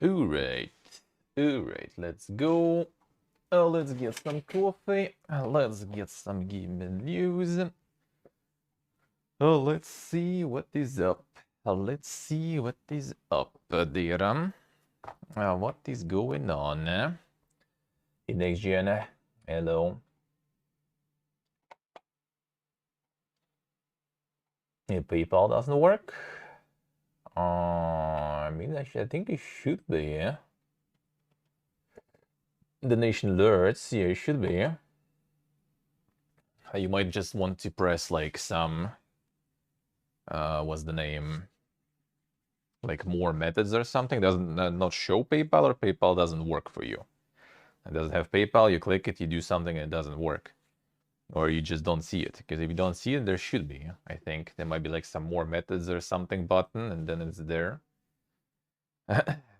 Alright. Alright, let's go. Let's get some coffee. Let's get some gaming news. Let's see what is up. Let's see what is up there. What is going on? In next gen. Hello. If PayPal doesn't work. I mean, actually, I think it should be, yeah. Donation alerts, yeah, it should be. You might just want to press like some, what's the name? Like more methods or something. Doesn't not show PayPal, or PayPal doesn't work for you. It doesn't have PayPal, you click it, you do something and it doesn't work. Or you just don't see it. Because if you don't see it, there should be, I think. There might be like some more methods or something button and then it's there.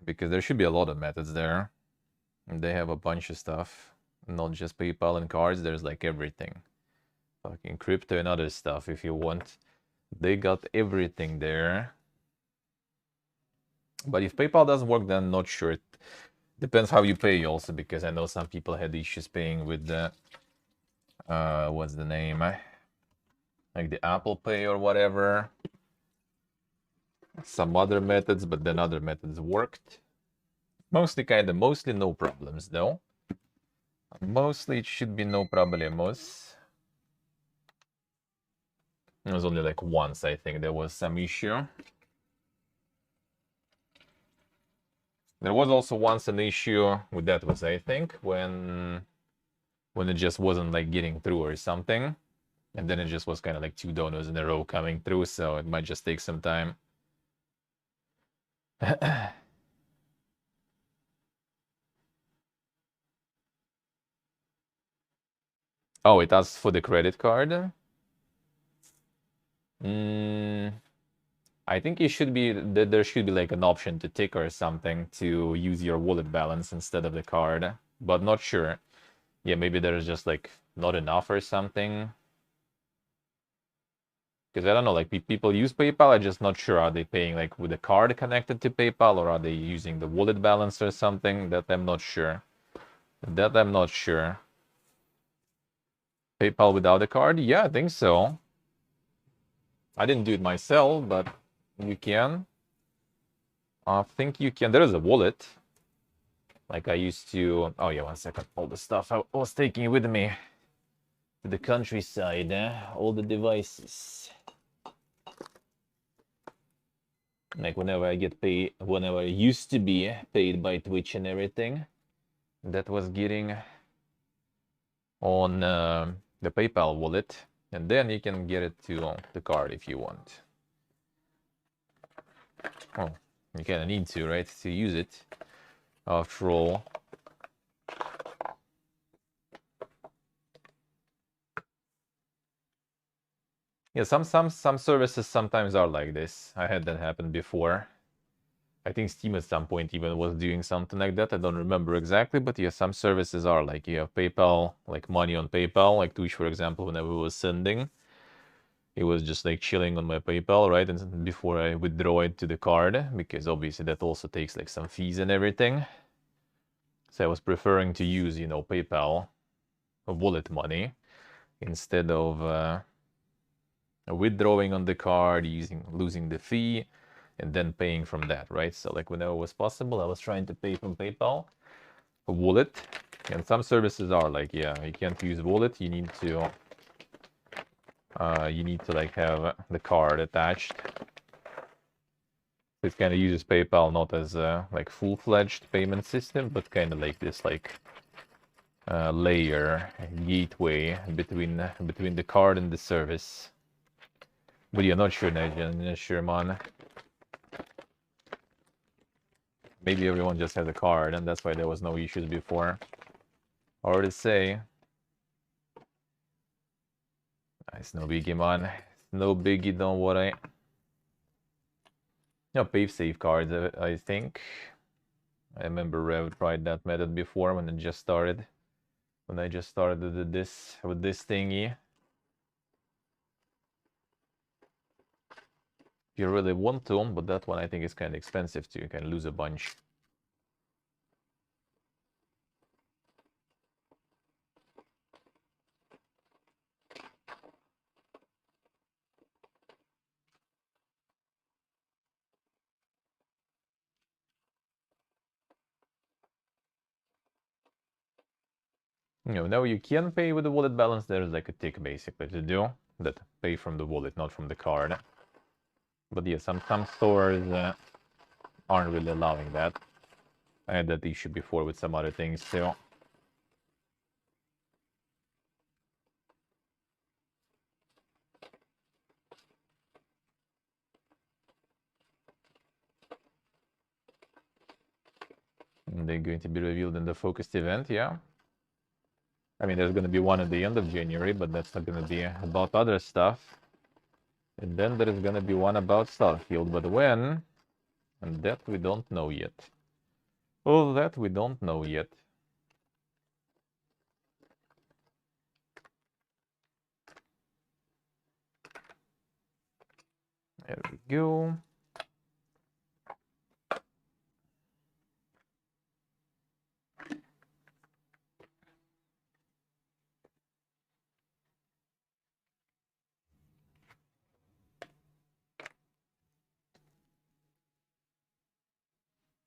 Because there should be a lot of methods there. And they have a bunch of stuff. Not just PayPal and cards, there's like everything. Fucking crypto and other stuff if you want. They got everything there. But if PayPal doesn't work, then not sure. It depends how you pay also, because I know some people had issues paying with the what's the name? Like the Apple Pay or whatever. Some other methods, but then other methods worked. Mostly no problems though. Mostly it should be no problemos. It was only like once, I think, there was some issue. There was also once an issue with that was, I think, when it just wasn't like getting through or something. And then it just was kind of like 2 donors in a row coming through, so it might just take some time. Oh, it asks for the credit card? I think there should be like an option to tick or something to use your wallet balance instead of the card, but not sure. Yeah, maybe there's just like not enough or something. Because I don't know, like people use PayPal, I'm just not sure. Are they paying like with a card connected to PayPal, or are they using the wallet balance or something? That I'm not sure. PayPal without a card? Yeah, I think so. I didn't do it myself, but you can. I think you can. There is a wallet. Like I used to... Oh yeah, 1 second. All the stuff I was taking with me to the countryside. All the devices. Like whenever I get paid, whenever I used to be paid by Twitch and everything, that was getting on the PayPal wallet, and then you can get it to the card if you want. Oh, you kind of need to, right, to use it. After all. Yeah, some services sometimes are like this. I had that happen before. I think Steam at some point even was doing something like that. I don't remember exactly, but yeah, some services are like, you have PayPal, like money on PayPal, like Twitch, for example, whenever it was sending, it was just like chilling on my PayPal, right? And before I withdraw it to the card, because obviously that also takes like some fees and everything. So I was preferring to use, you know, PayPal wallet money instead of withdrawing on the card, losing the fee, and then paying from that, right? So like whenever it was possible, I was trying to pay from PayPal, a wallet. And some services are like, yeah, you can't use wallet. You need to like have the card attached. It kind of uses PayPal not as a like full-fledged payment system, but kind of like this like layer gateway between the card and the service. But you're not sure, Nigel. Not sure, man. Maybe everyone just has a card, and that's why there was no issues before. Hard to say. It's no biggie, man. It's no biggie, don't worry. No, pay safe cards, I think. I remember Rev tried that method before when it just started. When I just started with this thingy. If you really want to, but that one I think is kind of expensive too. You can lose a bunch. Now you can pay with the wallet balance. There's like a tick basically to do that. Pay from the wallet, not from the card. But yeah, some stores aren't really allowing that. I had that issue before with some other things too. And they're going to be revealed in the focused event, yeah. I mean, there's going to be one at the end of January, but that's not going to be about other stuff. And then there is going to be one about Starfield, but when? And that we don't know yet. All that we don't know yet. There we go.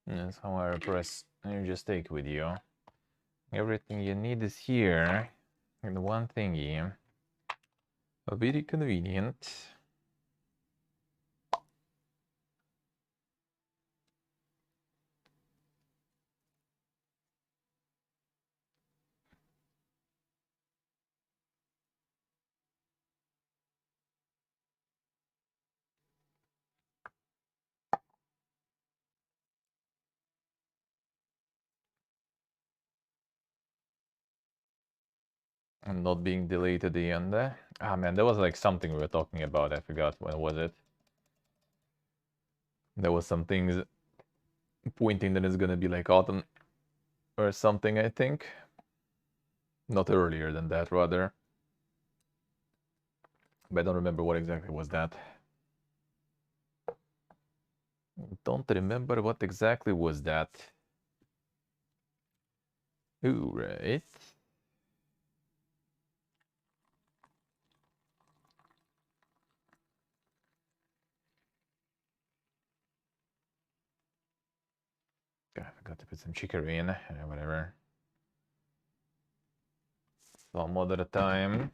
That's how I press. You just take with you. Everything you need is here. And one thingy. Very convenient. And not being delayed at the end. Ah man, there was like something we were talking about. I forgot when was it. There was some things pointing that it's gonna be like autumn or something, I think. Not earlier than that, rather. But I don't remember what exactly was that. Don't remember what exactly was that. Ooh, right. God, I forgot to put some chicory in. Whatever. Some other time.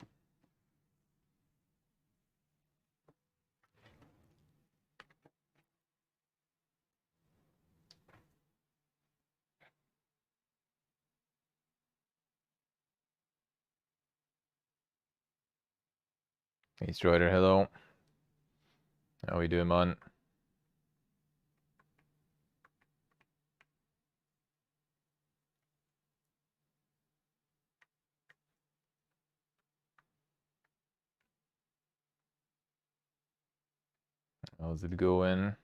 Hey, Strider, hello. How we doing, man? How's it going?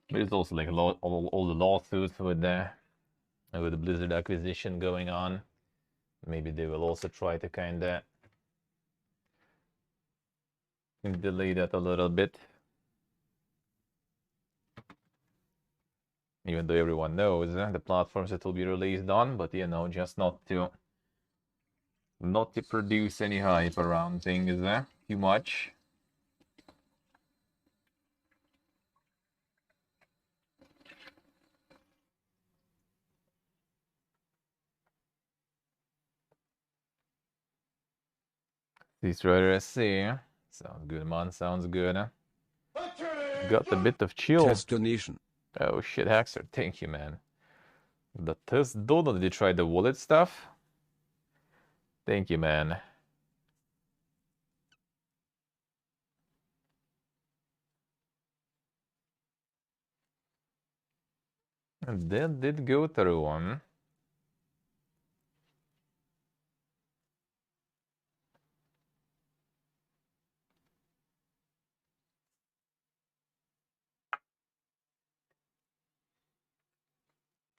There's also like a lot, all the lawsuits with the Blizzard acquisition going on. Maybe they will also try to kind of delay that a little bit. Even though everyone knows the platforms it will be released on, but you know, just not to produce any hype around things too much. Destroyer SC. Sounds good, man. Sounds good. Got a bit of chill. Test donation. Oh shit, Haxer. Thank you, man. The test Dodo, did you try the wallet stuff? Thank you, man. And that did go through one.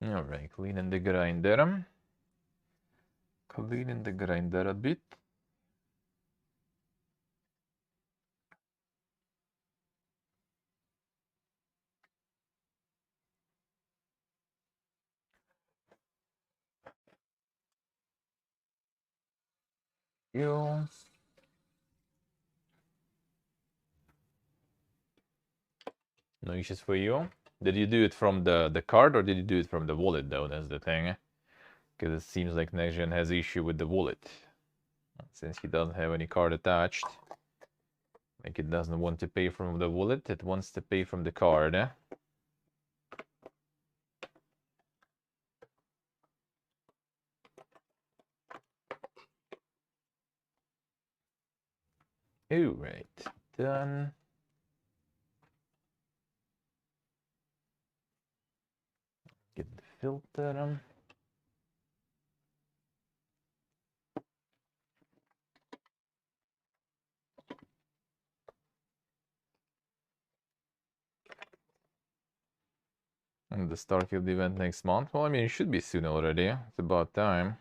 Alright, cleaning the grinder. Cleaning the grinder a bit. go. No issues for you. Did you do it from the card or did you do it from the wallet though? That's the thing. Because it seems like NextGen has issue with the wallet. Since he doesn't have any card attached. Like it doesn't want to pay from the wallet, it wants to pay from the card. Alright, done. Get the filter. And the Starfield event next month. Well, I mean, it should be soon already. It's about time.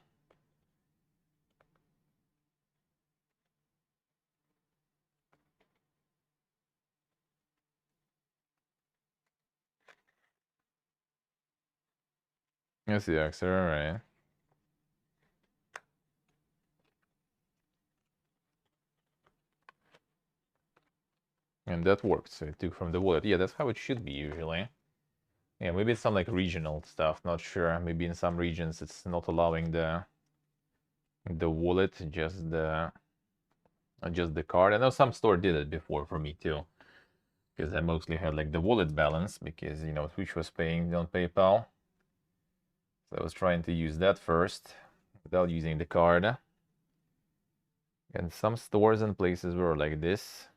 Yes, the Axer, alright. And that worked, so it took from the wallet. Yeah, that's how it should be usually. Yeah, maybe it's some like regional stuff, not sure. Maybe in some regions it's not allowing the wallet, just the card. I know some store did it before for me too. Because I mostly had like the wallet balance because, you know, Twitch was paying on PayPal. So I was trying to use that first without using the card. And some stores and places were like this.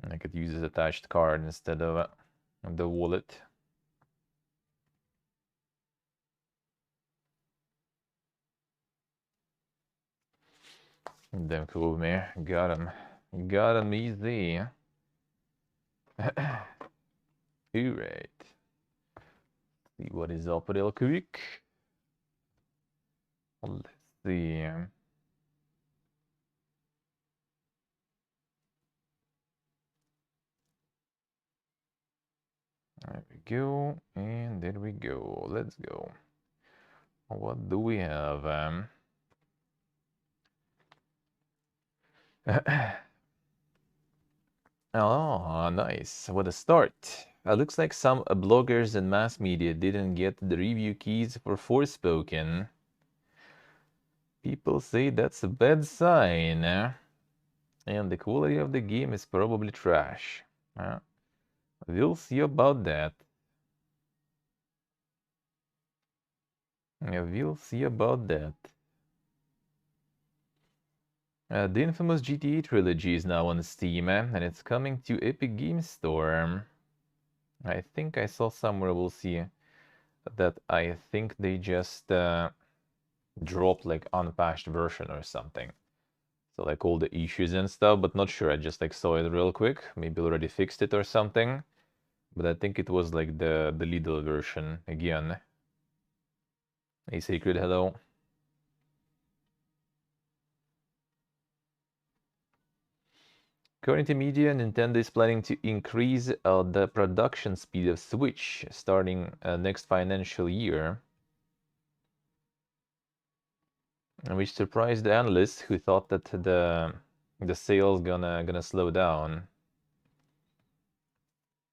And I could use this attached card instead of the wallet. Damn cool, man. Got him. Got him easy. Alright. See what is up real quick. Let's see. There we go. And there we go. Let's go. What do we have? Oh, nice. What a start. Looks like some bloggers and mass media didn't get the review keys for Forspoken. People say that's a bad sign. And the quality of the game is probably trash. We'll see about that. We'll see about that. The infamous GTA trilogy is now on Steam, and it's coming to Epic Games Store. I think I saw somewhere, we'll see, that I think they just dropped like unpatched version or something. So like all the issues and stuff, but not sure. I just like saw it real quick. Maybe already fixed it or something. But I think it was like the Lidl version again. Hey Sacred, hello. According to media, Nintendo is planning to increase the production speed of Switch starting next financial year, which surprised the analysts who thought that the sales gonna slow down.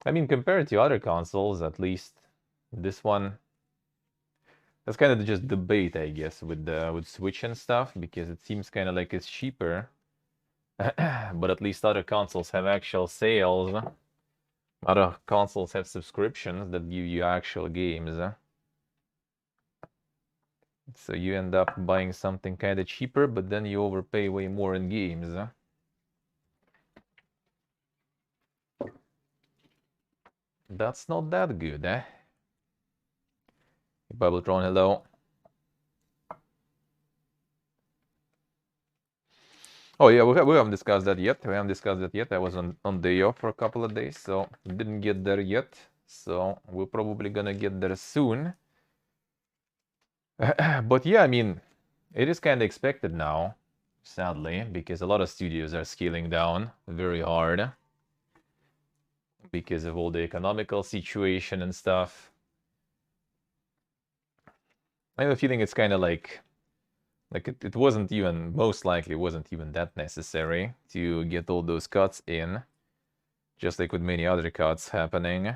I mean, compared to other consoles, at least this one. That's kind of just debate, I guess, with Switch and stuff, because it seems kind of like it's cheaper. But at least other consoles have actual sales. Other consoles have subscriptions that give you actual games. So you end up buying something kind of cheaper, but then you overpay way more in games. That's not that good, eh? Bubbletron, hello. Oh yeah, we haven't discussed that yet. We haven't discussed that yet. I was on day off for a couple of days, so didn't get there yet. So we're probably gonna get there soon. But yeah, I mean, it is kind of expected now, sadly, because a lot of studios are scaling down very hard because of all the economical situation and stuff. I have a feeling it's kind of like Like it wasn't even, most likely, it wasn't even that necessary to get all those cuts in. Just like with many other cuts happening.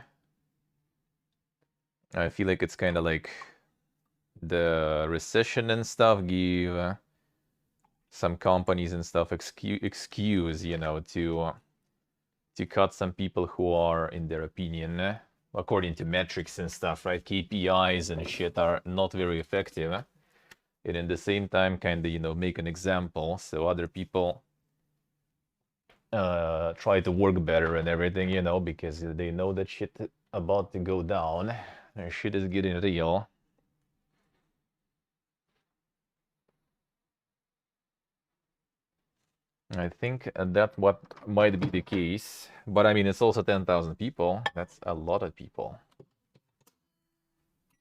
I feel like it's kind of like the recession and stuff give some companies and stuff excuse, you know, to cut some people who are, in their opinion, according to metrics and stuff, right? KPIs and shit are not very effective. And in the same time, kind of, you know, make an example so other people try to work better and everything, you know, because they know that shit about to go down. And shit is getting real. I think that what might be the case. But I mean, it's also 10,000 people. That's a lot of people.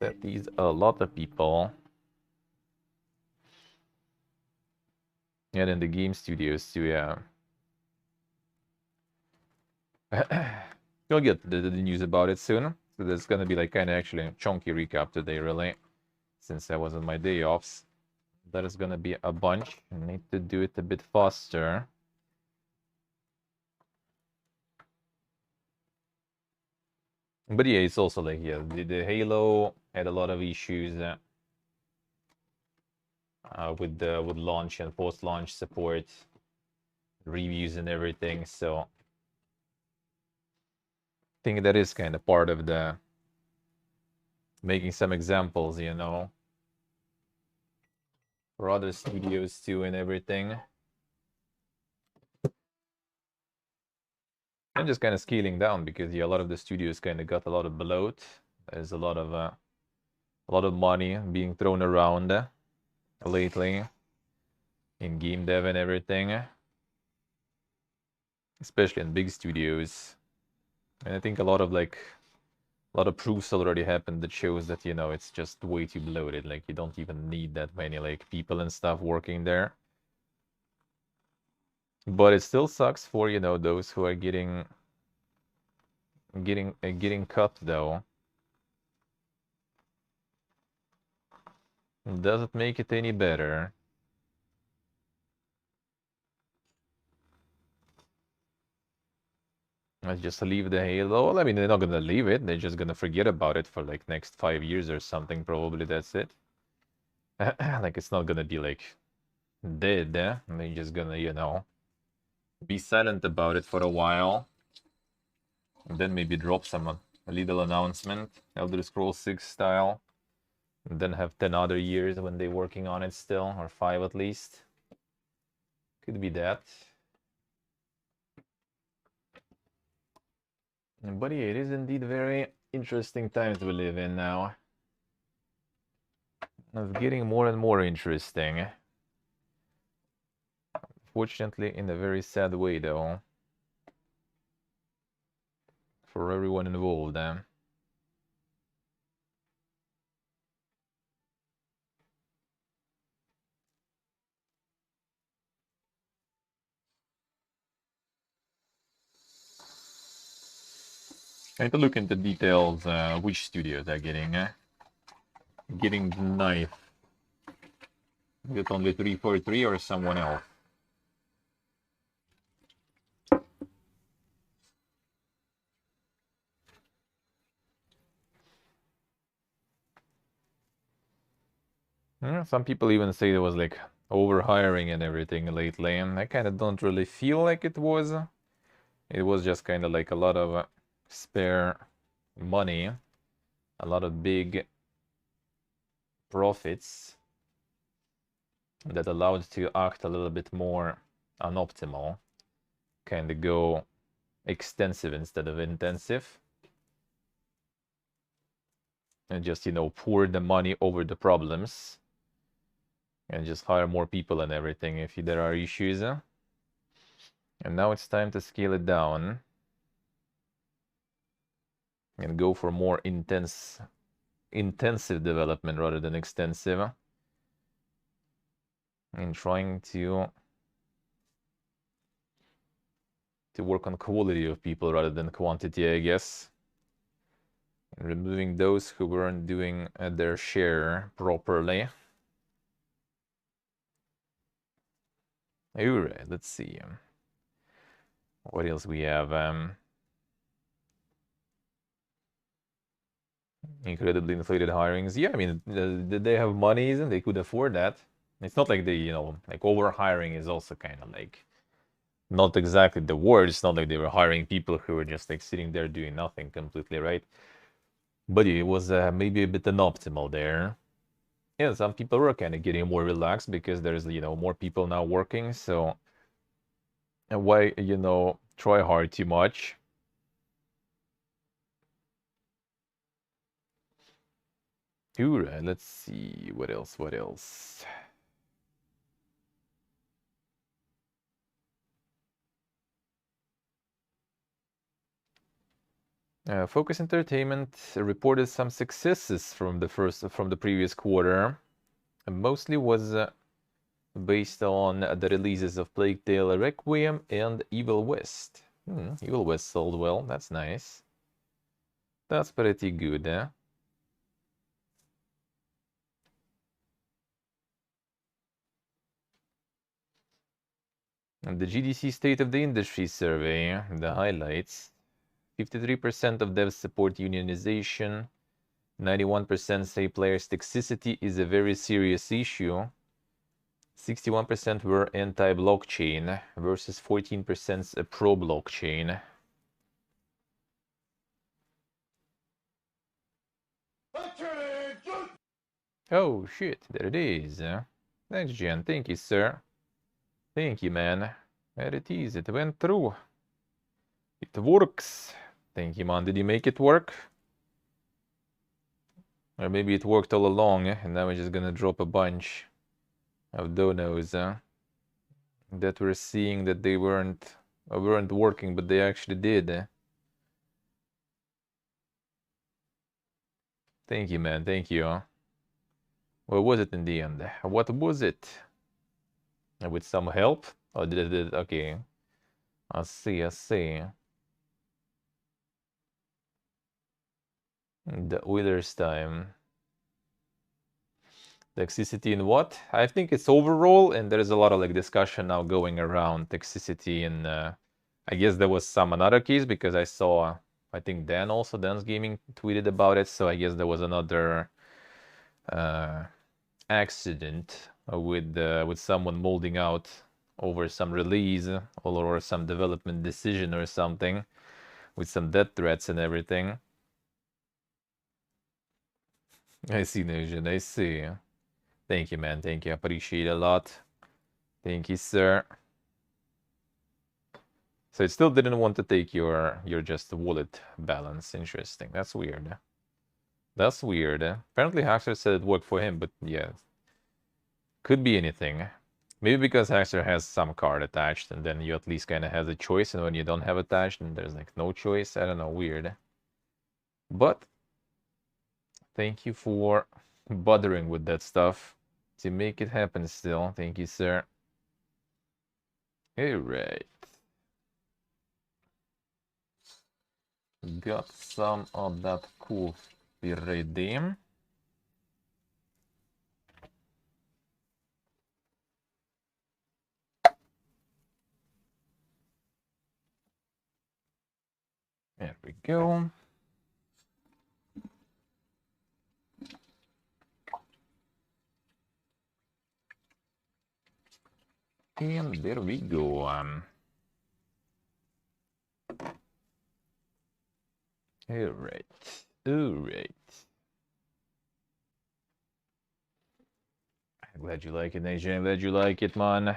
That is a lot of people. And in the game studios too, yeah. You'll get the news about it soon. So there's gonna be like kind of actually a chunky recap today, really. Since I was on my day offs. That is gonna be a bunch. I need to do it a bit faster. But yeah, it's also like, yeah, the Halo had a lot of issues with launch and post-launch support, reviews and everything. So I think that is kind of part of the making some examples, you know, for other studios too and everything. And just kind of scaling down because yeah, a lot of the studios kind of got a lot of bloat. There's a lot of money being thrown around lately in game dev and everything, especially in big studios. And I think a lot of proofs already happened that shows that, you know, it's just way too bloated. Like you don't even need that many like people and stuff working there. But it still sucks for, you know, those who are getting cut though. Does it make it any better? Let's just leave the Halo. Well, I mean, they're not gonna leave it. They're just gonna forget about it for like next 5 years or something. Probably that's it. Like it's not gonna be like dead. They're just gonna, you know, be silent about it for a while, and then maybe drop some a little announcement, Elder Scrolls 6 style, and then have 10 other years when they're working on it still, or 5 at least. Could be that. But yeah, it is indeed very interesting times we live in now. It's getting more and more interesting. Fortunately, in a very sad way, though. For everyone involved, I need to look into details, which studios are getting the knife. Is it only 343 or someone else? Some people even say there was like overhiring and everything lately, and I kind of don't really feel like it was. It was just kind of like a lot of spare money, a lot of big profits that allowed to act a little bit more unoptimal, kind of go extensive instead of intensive, and just, you know, pour the money over the problems and just hire more people and everything if there are issues. And now it's time to scale it down and go for more intensive development rather than extensive, and trying to work on quality of people rather than quantity, I guess, and removing those who weren't doing their share properly. Alright, let's see. What else we have? Incredibly inflated hirings. Yeah, I mean, they have monies and they could afford that. It's not like they, like over hiring is also kind of like not exactly the word. It's not like they were hiring people who were just like sitting there doing nothing completely, right? But it was maybe a bit unoptimal there. Yeah, some people were kind of getting more relaxed because there's, more people now working. So why, try hard too much? Alright, let's see. What else? What else? Focus Entertainment reported some successes from the previous quarter. And mostly was based on the releases of Plague Tale Requiem and Evil West. Evil West sold well. That's nice. That's pretty good, eh? And the GDC State of the Industry survey, the highlights. 53% of devs support unionization. 91% say players' toxicity is a very serious issue. 61% were anti-blockchain versus 14% pro-blockchain. Oh shit, there it is. Thanks, Jen. Thank you, sir. Thank you, man. There it is. It went through. It works. Thank you, man. Did you make it work? Or maybe it worked all along, and now we're just gonna drop a bunch of donos that we're seeing that they weren't working, but they actually did. Thank you, man. Thank you. What was it in the end? What was it? With some help? Oh, did it? Okay. I see. I see. The Oilers time. Toxicity in what? I think it's overall, and there is a lot of like discussion now going around toxicity, and I guess there was some another case because I saw, I think Dan's Gaming tweeted about it, so I guess there was another accident with someone molding out over some release or some development decision or something with some death threats and everything. I see, Nation. I see. Thank you, man. Thank you. I appreciate it a lot. Thank you, sir. So it still didn't want to take your just wallet balance. Interesting. That's weird. That's weird. Apparently Haxer said it worked for him, but yeah. Could be anything. Maybe because Haxer has some card attached, and then you at least kind of have a choice, and when you don't have attached, then there's like no choice. I don't know, weird. But thank you for bothering with that stuff to make it happen still. Thank you, sir. Alright. Got some of that cool redeem. There we go. And there we go. All right. All right. I'm glad you like it, AJ. I'm glad you like it, man.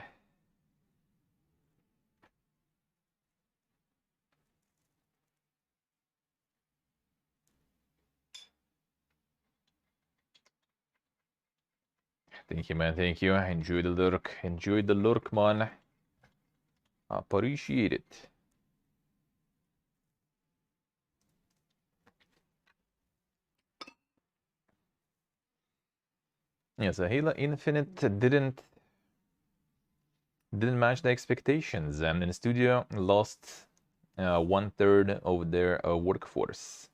Thank you, man. Thank you. Enjoy the lurk. Enjoy the lurk, man. Appreciate it. Yeah, so Halo Infinite didn't match the expectations, and the studio lost 1/3 of their workforce.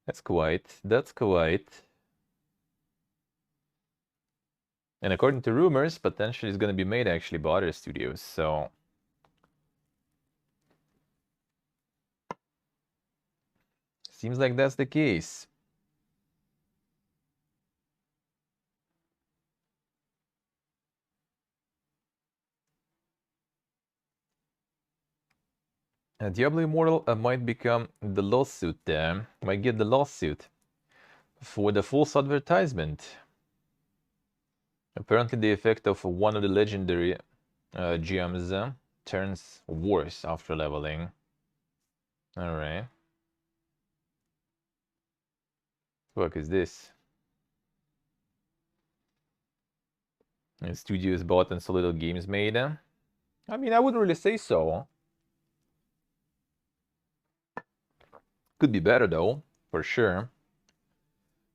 That's quite. And according to rumors, potentially it's going to be made actually by other studios, so... Seems like that's the case. Diablo Immortal might become the lawsuit there. Might get the lawsuit for the false advertisement. Apparently the effect of one of the legendary gems turns worse after leveling. Alright. What is this? And studios bought and so little games made. I mean, I wouldn't really say so. Could be better though, for sure.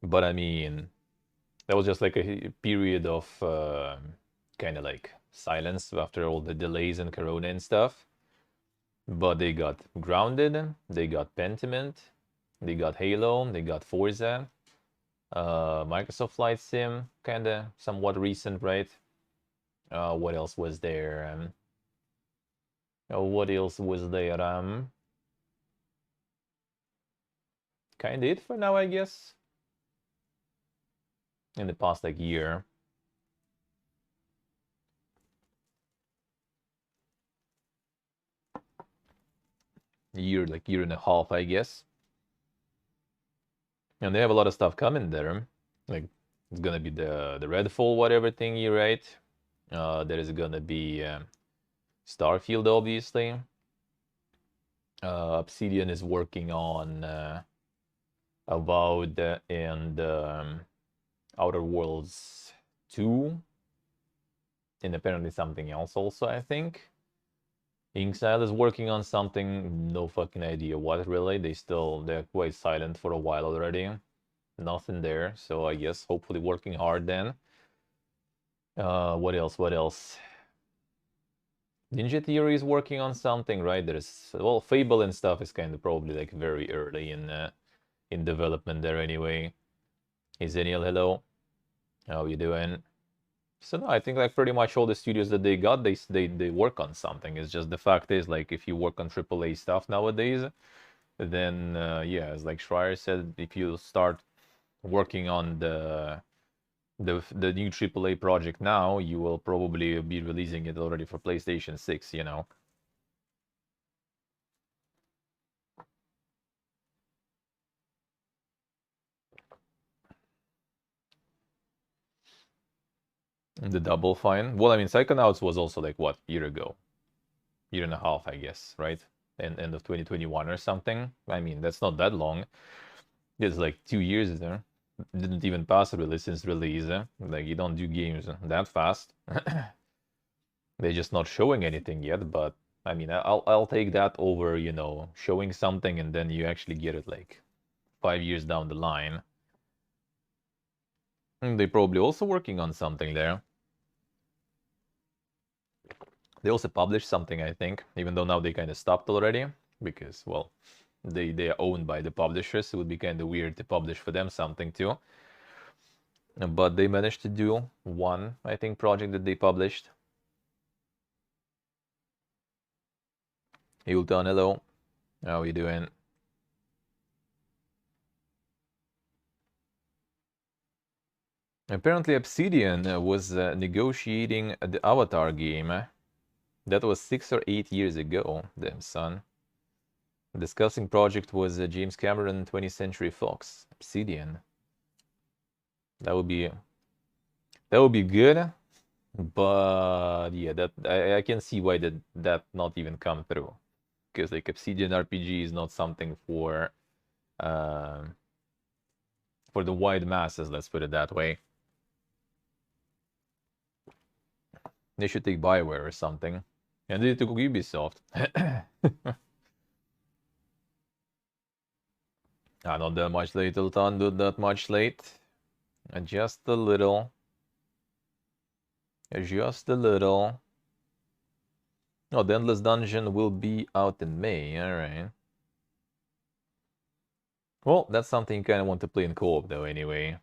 But I mean, that was just like a period of kind of like silence after all the delays and Corona and stuff. But they got Grounded, they got Pentiment, they got Halo, they got Forza, Microsoft Flight Sim, kind of somewhat recent, right? What else was there? What else was there? Kind of it for now, I guess. In the past like year. Year and a half, I guess. And they have a lot of stuff coming there. Like it's gonna be the Redfall whatever thingy, right? There is gonna be Starfield, obviously. Obsidian is working on Avowed and Outer Worlds 2. And apparently something else also, I think. Inxile is working on something, no fucking idea what really. They're quite silent for a while already. Nothing there, so I guess hopefully working hard then. What else? Ninja Theory is working on something, right? Well, Fable and stuff is kind of probably like very early in development there anyway. Hey Zeniel, hello. How you doing? So no, I think like pretty much all the studios that they got, they work on something. It's just the fact is like if you work on AAA stuff nowadays, then yeah, as like Schreier said, if you start working on the new AAA project now, you will probably be releasing it already for PlayStation 6, you know. The Double Fine. Well, I mean, Psychonauts was also like what, year ago? Year and a half, I guess, right? End of 2021 or something. I mean, that's not that long. It's like 2 years there. Didn't even pass release since release. Like you don't do games that fast. They're just not showing anything yet, but I mean, I'll take that over, you know, showing something and then you actually get it like 5 years down the line. They're probably also working on something there. They also published something, I think, even though now they kind of stopped already because, well, they are owned by the publishers. It would be kind of weird to publish for them something too. But they managed to do one, I think, project that they published. Hilton, hello. How are you doing? Apparently Obsidian was negotiating the Avatar game. That was 6 or 8 years ago, damn son. Discussing project was James Cameron, 20th Century Fox. Obsidian. That would be good, but yeah, that I can see why that not even come through, because like Obsidian RPG is not something for the wide masses. Let's put it that way. They should take Bioware or something, and they took Ubisoft. Not that much late, Ilton. Not that much late. Just a little. Just a little. Oh, the Endless Dungeon will be out in May. Alright. Well, that's something you kind of want to play in co-op, though, anyway.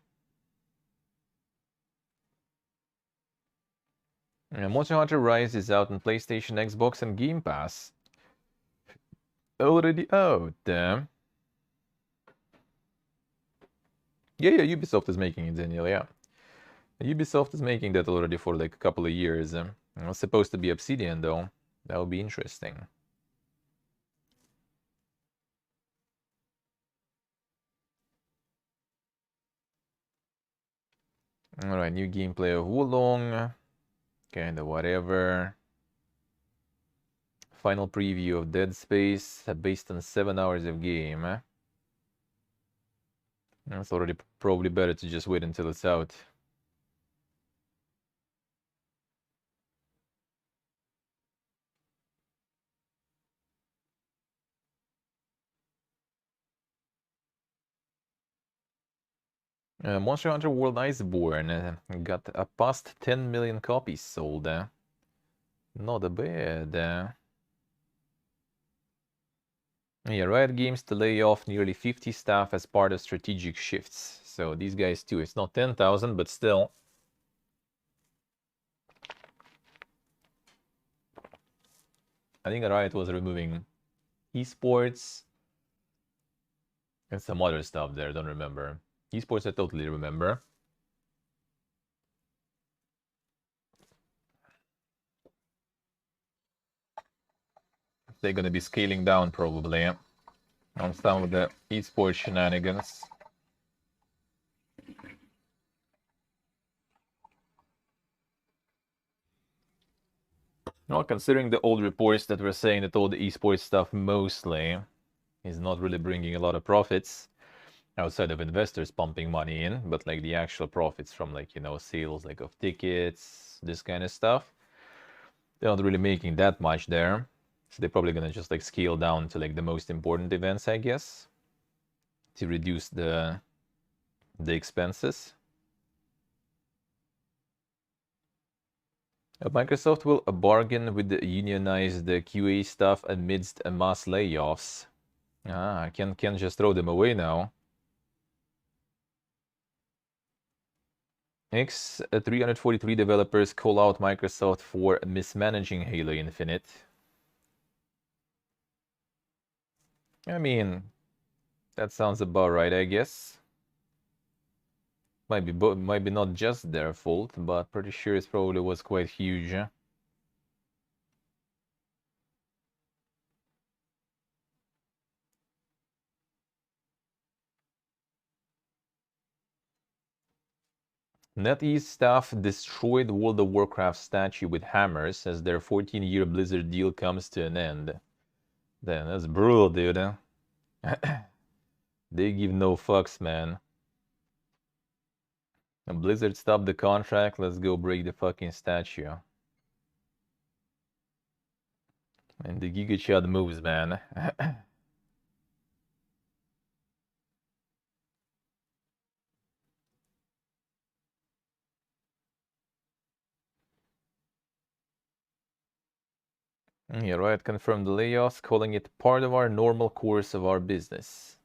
Monster Hunter Rise is out on PlayStation, Xbox, and Game Pass. Already out. Yeah, Ubisoft is making it, Daniel, yeah. Ubisoft is making that already for like a couple of years. It's supposed to be Obsidian, though. That would be interesting. Alright, new gameplay of Wulong. Kinda whatever. Final preview of Dead Space, based on 7 hours of game. It's already probably better to just wait until it's out. Monster Hunter World Iceborne got past 10 million copies sold. Not bad. Yeah, Riot Games to lay off nearly 50 staff as part of strategic shifts. So these guys too, it's not 10,000, but still. I think Riot was removing esports and some other stuff there, don't remember. Esports I totally remember. They're gonna be scaling down probably on some of the esports shenanigans. Well, considering the old reports that were saying that all the esports stuff mostly is not really bringing a lot of profits outside of investors pumping money in, but like the actual profits from like, you know, sales like of tickets, this kind of stuff, they're not really making that much there. So they're probably gonna just like scale down to like the most important events, I guess, to reduce the expenses. Microsoft will bargain with the unionized QA staff amidst mass layoffs. I can't just throw them away now. X343 developers call out Microsoft for mismanaging Halo Infinite. I mean, that sounds about right, I guess. Might be not just their fault, but pretty sure it probably was quite huge. NetEase staff destroyed World of Warcraft statue with hammers as their 14-year Blizzard deal comes to an end. Damn, that's brutal, dude. They give no fucks, man. And Blizzard stopped the contract, let's go break the fucking statue. And the Giga Chad moves, man. Yeah, Riot confirmed the layoffs, calling it part of our normal course of our business.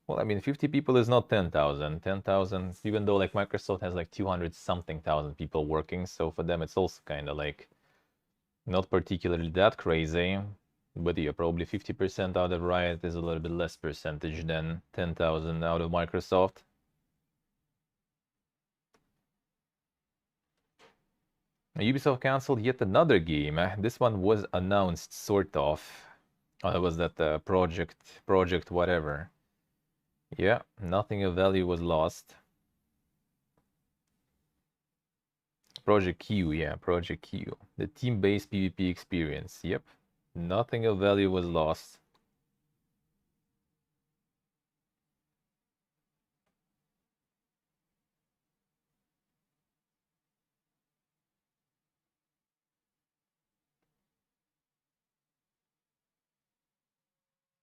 Well, I mean, 50 people is not 10,000. 10,000, even though like Microsoft has like 200 something thousand people working, so for them it's also kind of like not particularly that crazy. But yeah, probably 50% out of Riot is a little bit less percentage than 10,000 out of Microsoft. Ubisoft canceled yet another game. This one was announced, sort of. Oh, that was that project whatever. Yeah, nothing of value was lost. Project Q, yeah, Project Q. The team-based PvP experience. Yep, nothing of value was lost.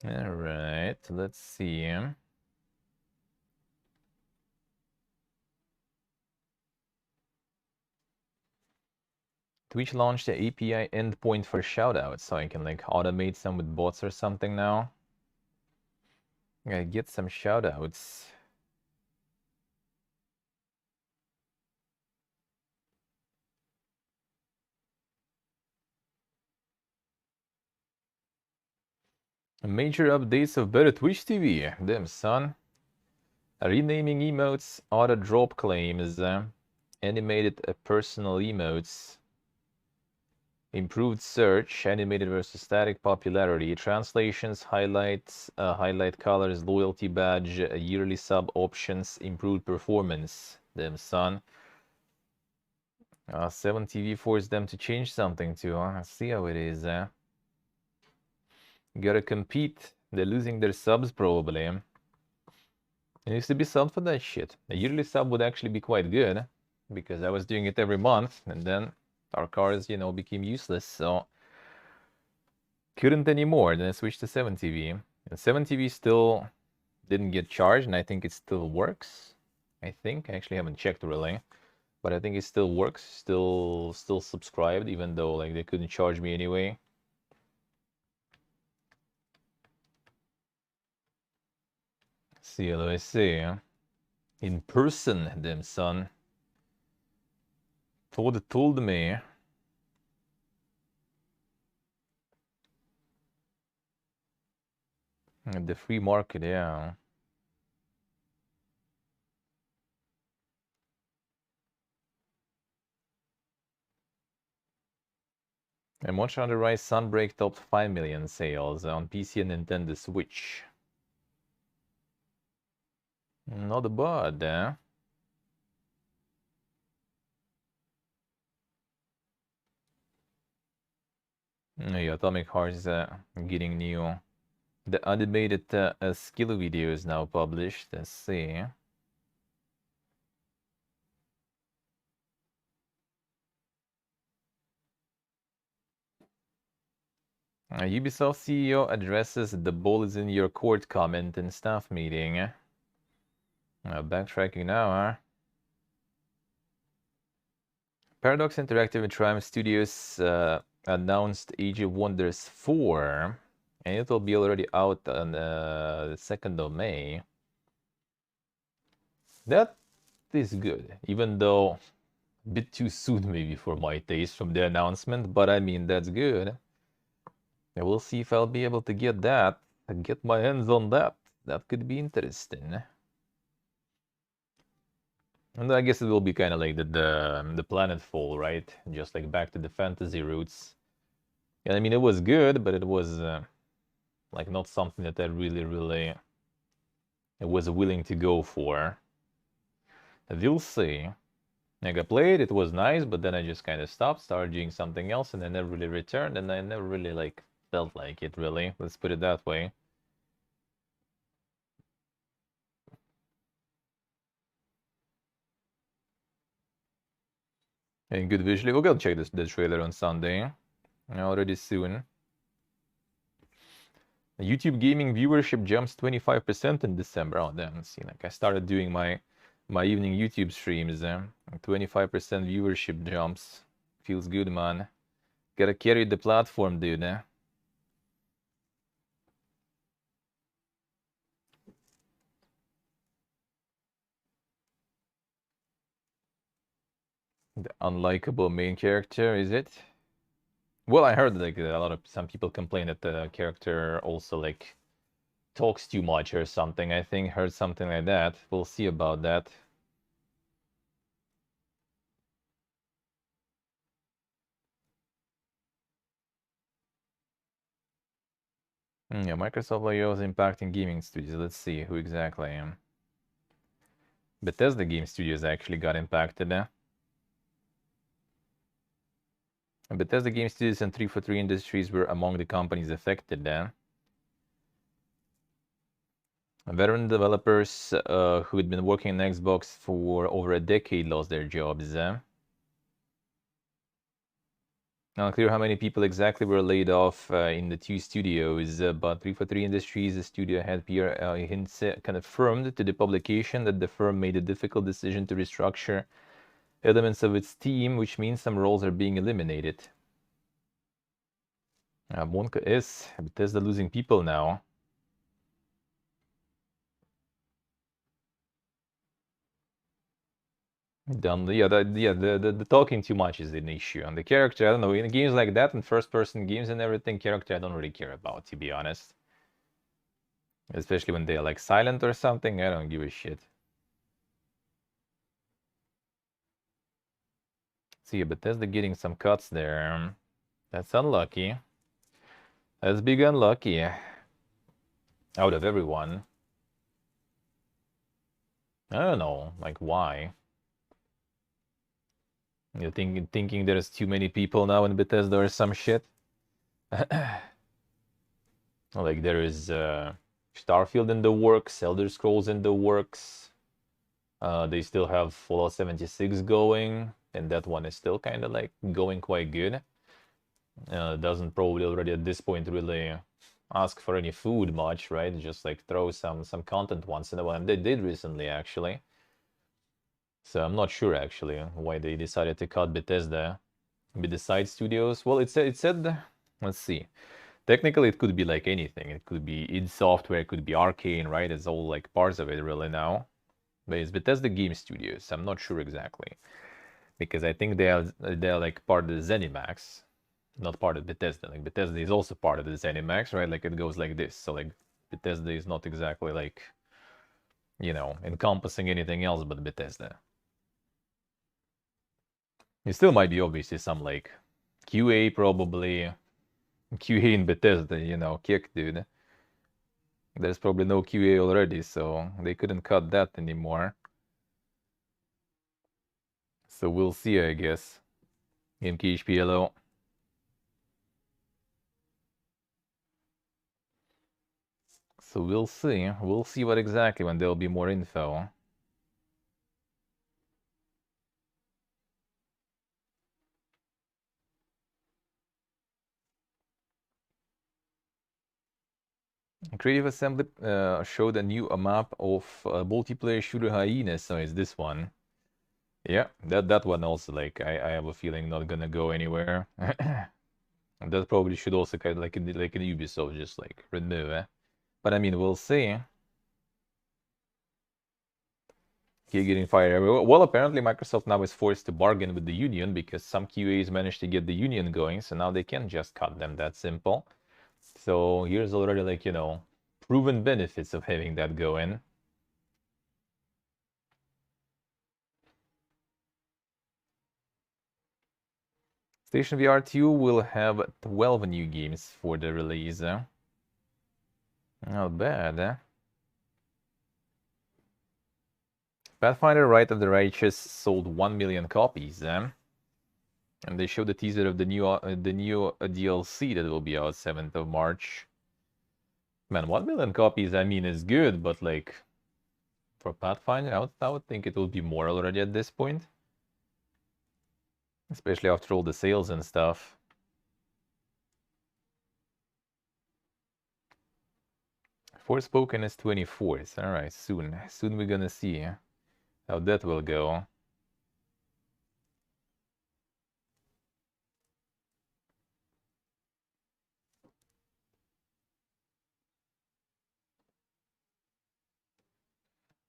All right, let's see. Twitch launched the API endpoint for shoutouts, so I can like automate some with bots or something now. Gotta get some shoutouts. Major updates of better Twitch TV. Damn, son. Renaming emotes, auto drop claims, animated personal emotes, improved search, animated versus static popularity, translations, highlights, highlight colors, loyalty badge, yearly sub options, improved performance. Damn, son. 7TV forced them to change something too. See how it is. Gotta compete. They're losing their subs probably. It used to be sub for that shit. A yearly sub would actually be quite good, because I was doing it every month, and then our cars, you know, became useless, so couldn't anymore. Then I switched to 7TV. And 7TV still didn't get charged, and I think it still works. I actually haven't checked really, but I think it still works. Still subscribed, even though like they couldn't charge me anyway. CLOSC. In person, damn son. Told me. The free market, yeah. And Monster Hunter Rise Sunbreak topped 5 million sales on PC and Nintendo Switch. Not bad, eh? Yeah, Atomic Heart is getting new. The animated skill video is now published. Let's see. Ubisoft CEO addresses "the ball is in your court" comment in staff meeting. Backtracking now, huh? Paradox Interactive and Triumph Studios announced Age of Wonders 4, and it will be already out on the 2nd of May. That is good, even though a bit too soon maybe for my taste from the announcement, but I mean, that's good. And we'll see if I'll be able to get that, get my hands on that. That could be interesting. And I guess it will be kind of like the Planetfall, right? Just like back to the fantasy roots. And I mean, it was good, but it was like not something that I really was willing to go for. We'll see. Like I played, it was nice, but then I just kind of stopped, started doing something else, and I never really returned, and I never really like felt like it really. Let's put it that way. And good visually. We'll go check the trailer on Sunday. Already soon. YouTube gaming viewership jumps 25% in December. Oh damn, see, like I started doing my evening YouTube streams. 25% viewership jumps. Feels good, man. Gotta carry the platform, dude. The unlikable main character, is it? Well, I heard like some people complain that the character also like talks too much or something. I think heard something like that. We'll see about that. Yeah, Microsoft I/O is impacting gaming studios. Let's see who exactly I am. Bethesda game studios actually got impacted. Bethesda game studios and 343 Industries were among the companies affected. Veteran developers who had been working on Xbox for over a decade lost their jobs. Unclear how many people exactly were laid off in the two studios, but 343 Industries, the studio head Pierre Hintze, confirmed to the publication that the firm made a difficult decision to restructure elements of its team, which means some roles are being eliminated. Monka is Bethesda losing people now. The talking too much is an issue. And the character, I don't know, in games like that, and first-person games and everything, character I don't really care about, to be honest. Especially when they're like silent or something, I don't give a shit. See, Bethesda getting some cuts there. That's unlucky. That's big unlucky. Out of everyone. I don't know, like why? You're thinking there's too many people now in Bethesda or some shit? Like there is Starfield in the works, Elder Scrolls in the works. They still have Fallout 76 going, and that one is still kind of like going quite good. Doesn't probably already at this point really ask for any food much, right? Just like throw some content once in a while. They did recently, actually. So I'm not sure actually why they decided to cut Bethesda with the side studios. Well, it said, let's see. Technically, it could be like anything. It could be id Software, it could be Arcane, right? It's all like parts of it really now. But it's Bethesda Game Studios. I'm not sure exactly because I think they're like part of the ZeniMax, not part of Bethesda. Like Bethesda is also part of the ZeniMax, right? Like it goes like this. So like Bethesda is not exactly like, you know, encompassing anything else but Bethesda. It still might be obviously some like QA probably. QA in Bethesda, you know, kick, dude. There's probably no QA already, so they couldn't cut that anymore. So we'll see, I guess. MKHPLO. So we'll see. We'll see what exactly when there'll be more info. Creative Assembly showed a new map of multiplayer shooter Hyenas, so it's this one. Yeah, that one also, like, I have a feeling not gonna go anywhere. That probably should also kind of like in Ubisoft, just like remove it. But I mean, we'll see. Keep getting fired everywhere. Well, apparently Microsoft now is forced to bargain with the union because some QAs managed to get the union going, so now they can't just cut them that simple. So here's already like, you know, proven benefits of having that going. Station VR 2 will have 12 new games for the release. Not bad, eh? Pathfinder: Rite of the Righteous sold 1 million copies, and they showed the teaser of the new DLC that will be out 7th of March. Man, 1 million copies, I mean, is good, but like for Pathfinder, I would think it will be more already at this point, especially after all the sales and stuff. Forspoken is 24th. All right, soon we're gonna see how that will go.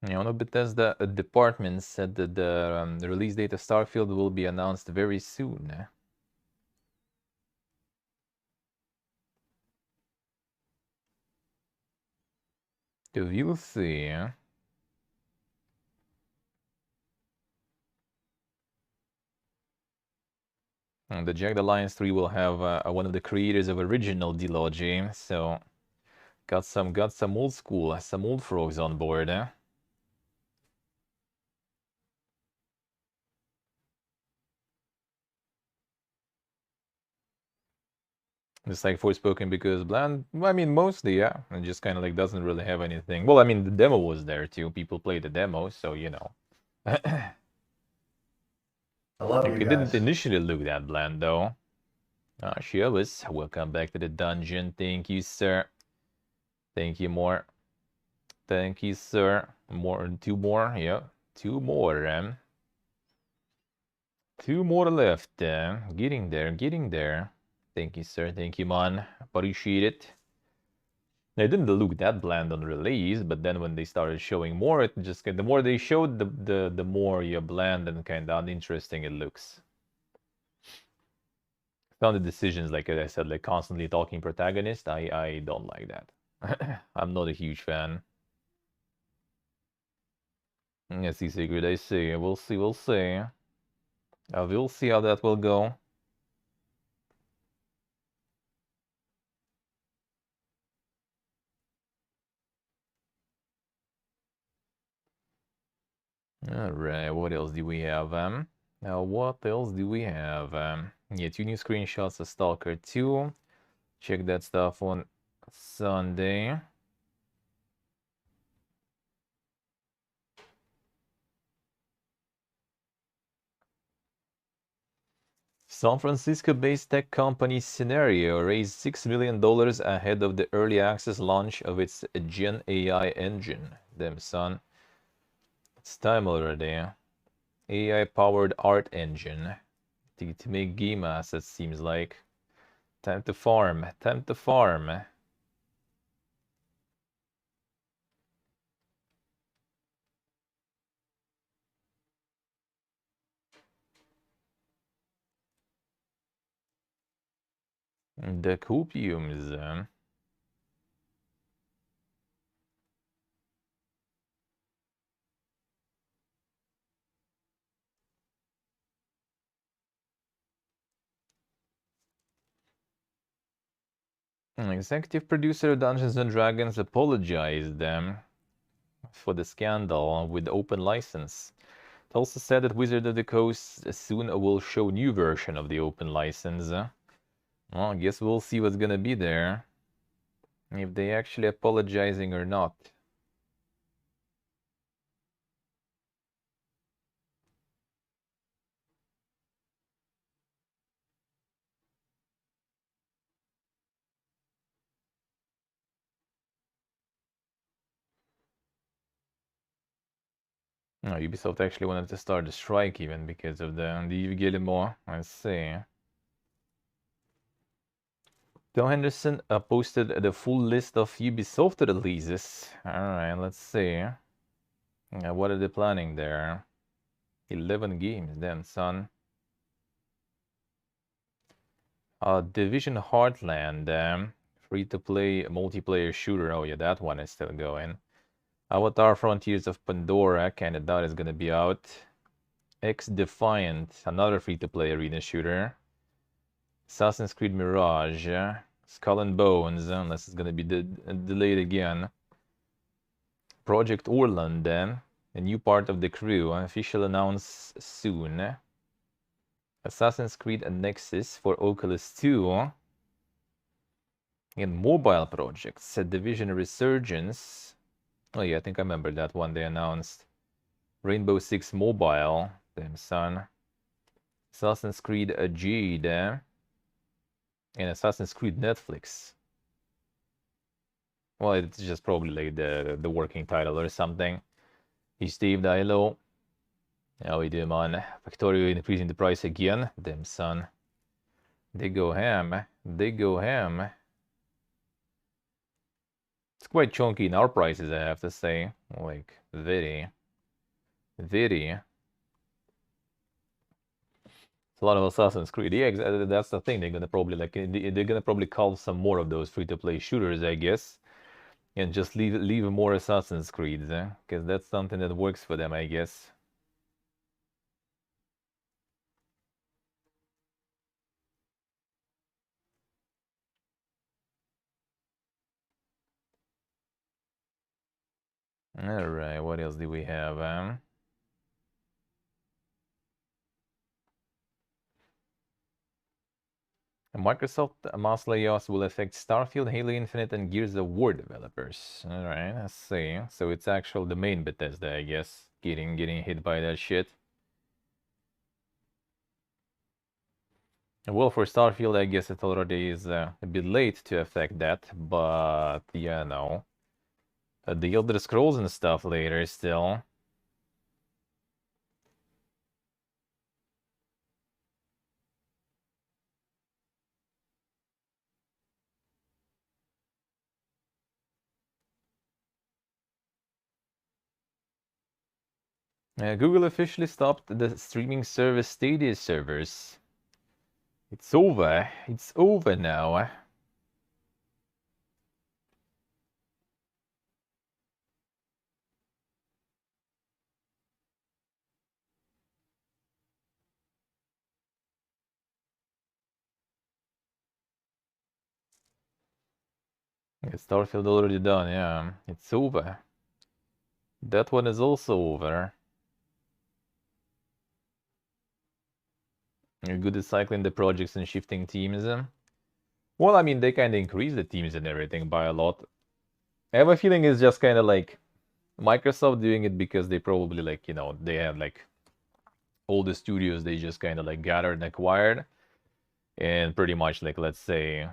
You know, Bethesda department said that the release date of Starfield will be announced very soon. So we'll see. And the Jagged Alliance 3 will have one of the creators of original Dilogy, so got some old school, some old frogs on board. Just like Forspoken, because Bland, I mean, mostly, yeah. It just kind of like doesn't really have anything. Well, I mean, the demo was there too. People played the demo, so you know. I love you It guys. didn't initially look that bland, though. Shiobas, welcome back to the dungeon. Thank you, sir. Thank you more. Thank you, sir. Two more, yeah. Two more, Two more left, Getting there, getting there. Thank you, sir. Thank you, man. Appreciate it. It didn't look that bland on release, but then when they started showing more, it just the more they showed, the more bland and kind of uninteresting it looks. Found the decisions, like I said, like constantly talking protagonist. I don't like that. I'm not a huge fan. Yes, the secret, I see. We'll see, we'll see. We'll see how that will go. Alright, what else do we have? What else do we have? Yeah, 2 new screenshots of Stalker 2. Check that stuff on Sunday. San Francisco-based tech company Scenario raised $6 million ahead of the early access launch of its Gen AI engine. Damn, son. It's time already. AI-powered art engine. To make game assets, seems like. Time to farm. Time to farm. The copiums. Executive producer of Dungeons & Dragons apologized for the scandal with open license. It also said that Wizard of the Coast soon will show new version of the open license. Well, I guess we'll see what's gonna be there. If they actually apologizing or not. No, Ubisoft actually wanted to start a strike even because of the Yves Guillemot. I see. Tom Henderson posted the full list of Ubisoft releases. Alright, let's see. What are they planning there? 11 games, damn son. Division Heartland, free-to-play multiplayer shooter. Oh yeah, that one is still going. Avatar Frontiers of Pandora, kinda doubt is gonna be out. X Defiant, another free-to-play arena shooter. Assassin's Creed Mirage, Skull and Bones, unless it's gonna be delayed again. Project Orland, a new part of the crew, official announced soon. Assassin's Creed Nexus for Oculus 2. And mobile projects, Division Resurgence. Oh yeah, I think I remember that one they announced. Rainbow Six Mobile, damn son. Assassin's Creed Jade, and Assassin's Creed Netflix. Well, it's just probably like the working title or something. Hey Steve Dilo. How we doing, man? Victoria increasing the price again. Damn son. They go ham. They go ham. It's quite chunky in our prices, I have to say. Like, very. Very. It's a lot of Assassin's Creed. Yeah, that's the thing. They're gonna probably they're gonna probably call some more of those free-to-play shooters, I guess, and just leave more Assassin's Creeds, because that's something that works for them, I guess. All right, what else do we have? Microsoft mass layoffs will affect Starfield, Halo Infinite, and Gears of War developers. All right, let's see. So it's actual the main Bethesda, I guess, getting hit by that shit. Well, for Starfield, I guess it already is a bit late to affect that, but yeah, no. The Elder Scrolls and stuff later still. Google officially stopped the streaming service Stadia servers. It's over. It's over now. Starfield already done, yeah. It's over. That one is also over. You're good at cycling the projects and shifting teams. Well, I mean, they kind of increase the teams and everything by a lot. I have a feeling it's just kind of like Microsoft doing it because they probably like, you know, they have like all the studios they just kind of like gathered and acquired. And pretty much like, let's say,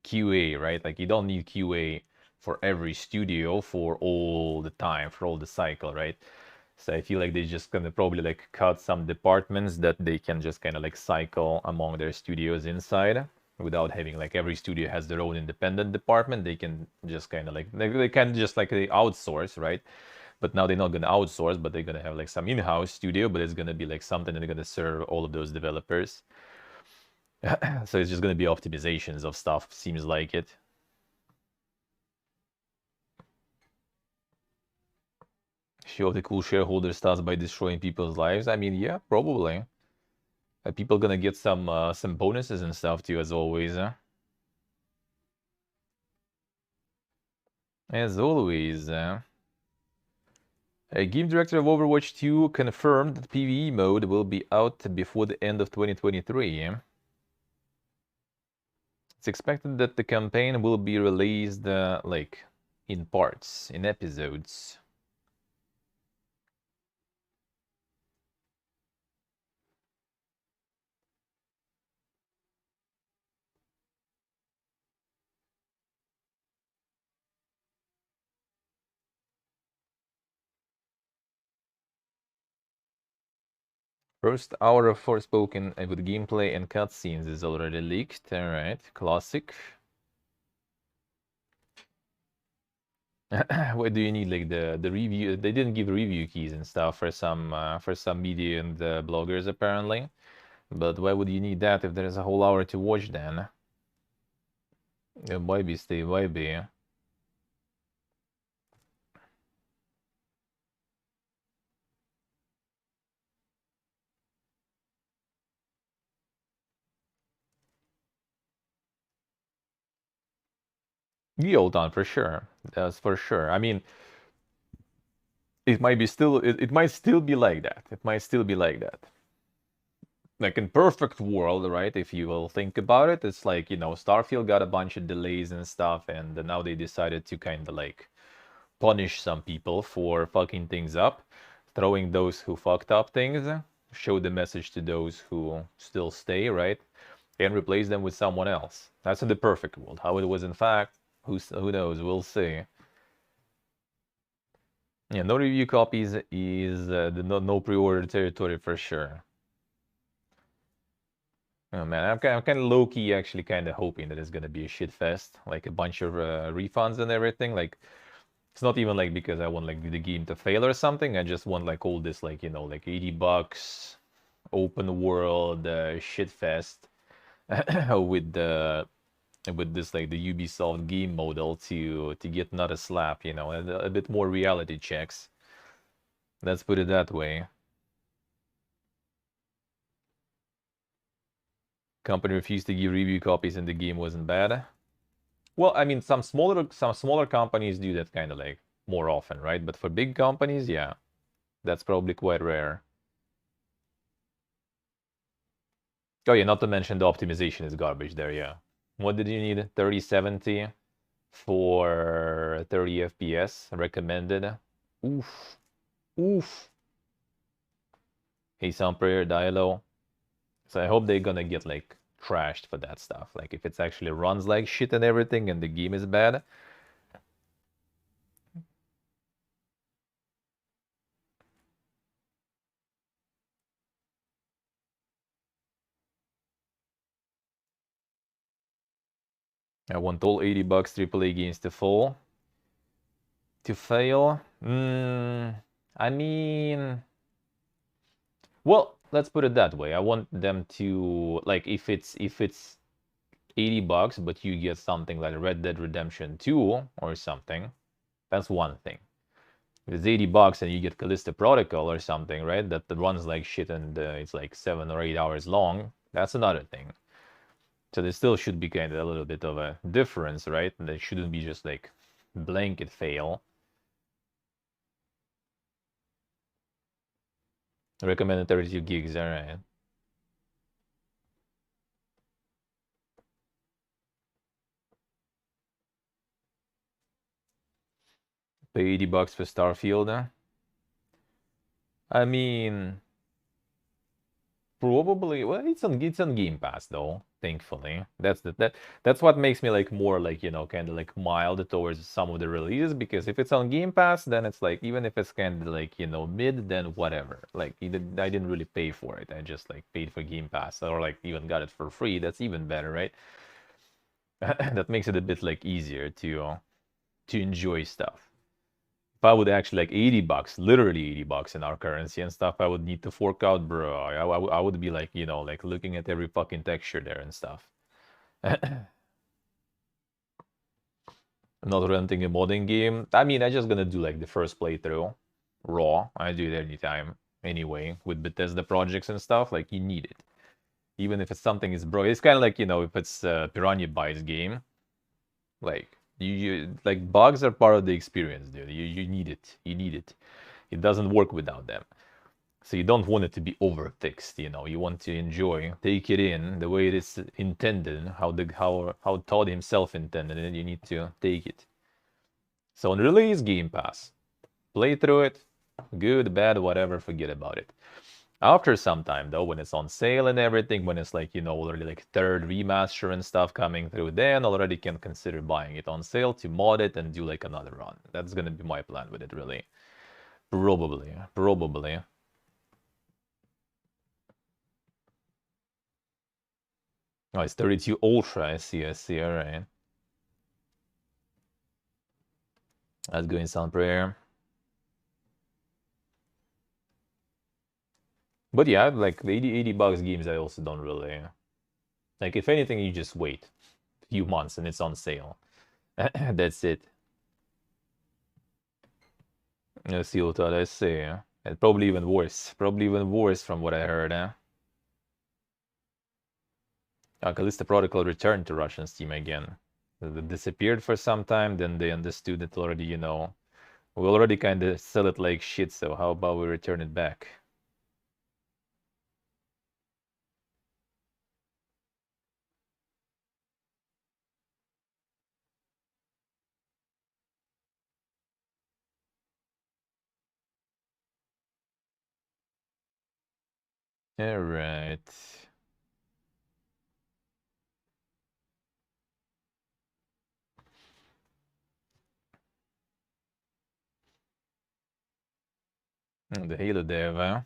QA, right? Like you don't need QA for every studio for all the time, for all the cycle, right? So I feel like they're just gonna probably like cut some departments that they can just kind of like cycle among their studios inside without having like every studio has their own independent department. They can just kind of like they can just like they outsource, right? But now they're not gonna outsource, but they're gonna have like some in-house studio, but it's gonna be like something that they're gonna serve all of those developers. So it's just gonna be optimizations of stuff, seems like it. Show the cool shareholder stuff by destroying people's lives. I mean, yeah, probably. People gonna get some bonuses and stuff too, as always. As always. A game director of Overwatch 2 confirmed that PvE mode will be out before the end of 2023. It's expected that the campaign will be released like in parts, in episodes. First hour of Forspoken with gameplay and cutscenes is already leaked. Alright, classic. What do you need? Like the review? They didn't give review keys and stuff for some media and bloggers apparently. But why would you need that if there's a whole hour to watch then? Why be stay? Why be? Gyotan for sure. That's for sure. I mean, it might be still. It might still be like that. It might still be like that. Like in perfect world, right? If you will think about it, it's like, you know, Starfield got a bunch of delays and stuff, and now they decided to kind of like punish some people for fucking things up, throwing those who fucked up things, show the message to those who still stay, right? And replace them with someone else. That's in the perfect world. How it was in fact, who knows? We'll see. Yeah, no review copies is the no pre-order territory for sure. Oh man, I'm kind of low-key actually kind of hoping that it's gonna be a shit fest, like a bunch of refunds and everything. Like it's not even like because I want like the game to fail or something. I just want like all this like, you know, like $80 open world shit fest with the with this like the Ubisoft game model to get not a slap, you know, and a bit more reality checks. Let's put it that way. Company refused to give review copies and the game wasn't bad. Well, I mean, some smaller companies do that kind of like more often, right? But for big companies, yeah, that's probably quite rare. Oh yeah, not to mention the optimization is garbage there, yeah. What did you need? 3070 for 30 FPS recommended. Oof. Oof. Hey, sound prayer, dialo. So I hope they're gonna get like trashed for that stuff. Like if it's actually runs like shit and everything and the game is bad. I want all $80 AAA games to fall. To fail? I mean, well, let's put it that way. I want them to like if it's $80, but you get something like Red Dead Redemption 2 or something, that's one thing. If it's $80 and you get Callisto Protocol or something, right? That runs like shit and it's like 7 or 8 hours long, that's another thing. So there still should be kind of a little bit of a difference, right? And there shouldn't be just like blanket fail. Recommended 32 gigs, alright. Pay $80 for Starfield. I mean, probably. Well, it's on Game Pass though. Thankfully, that's what makes me like more like, you know, kind of like mild towards some of the releases, because if it's on Game Pass, then it's like, even if it's kind of like, you know, mid, then whatever. Like I didn't really pay for it. I just like paid for Game Pass, or like even got it for free. That's even better, right? That makes it a bit like easier to enjoy stuff. If I would actually like $80, literally $80 in our currency and stuff, I would need to fork out, bro. I would be like, you know, like looking at every fucking texture there and stuff. I'm not renting a modding game. I mean, I'm just gonna do like the first playthrough raw. I do it anytime anyway with Bethesda projects and stuff. Like, you need it, even if it's something is broke. It's kind of like, you know, if it's Piranha Bytes game, like you like, bugs are part of the experience, dude. You need it. You need it. It doesn't work without them. So you don't want it to be overfixed, you know. You want to enjoy, take it in the way it is intended, how Todd himself intended it. You need to take it. So on release, Game Pass, play through it, good, bad, whatever, forget about it. After some time though, when it's on sale and everything, when it's like, you know, already like third remaster and stuff coming through, then already can consider buying it on sale to mod it and do like another run. That's gonna be my plan with it, really. Probably. Oh, it's 32 Ultra. I see. All right. That's going sound prayer. But yeah, like the $80 games, I also don't really like. If anything, you just wait a few months and it's on sale. That's it. Let's see what I say. And probably even worse. Probably even worse from what I heard. Callisto Protocol returned to Russian Steam again. It disappeared for some time, then they understood it already, you know. We already kind of sell it like shit, so how about we return it back? All right. The Halo dev, huh?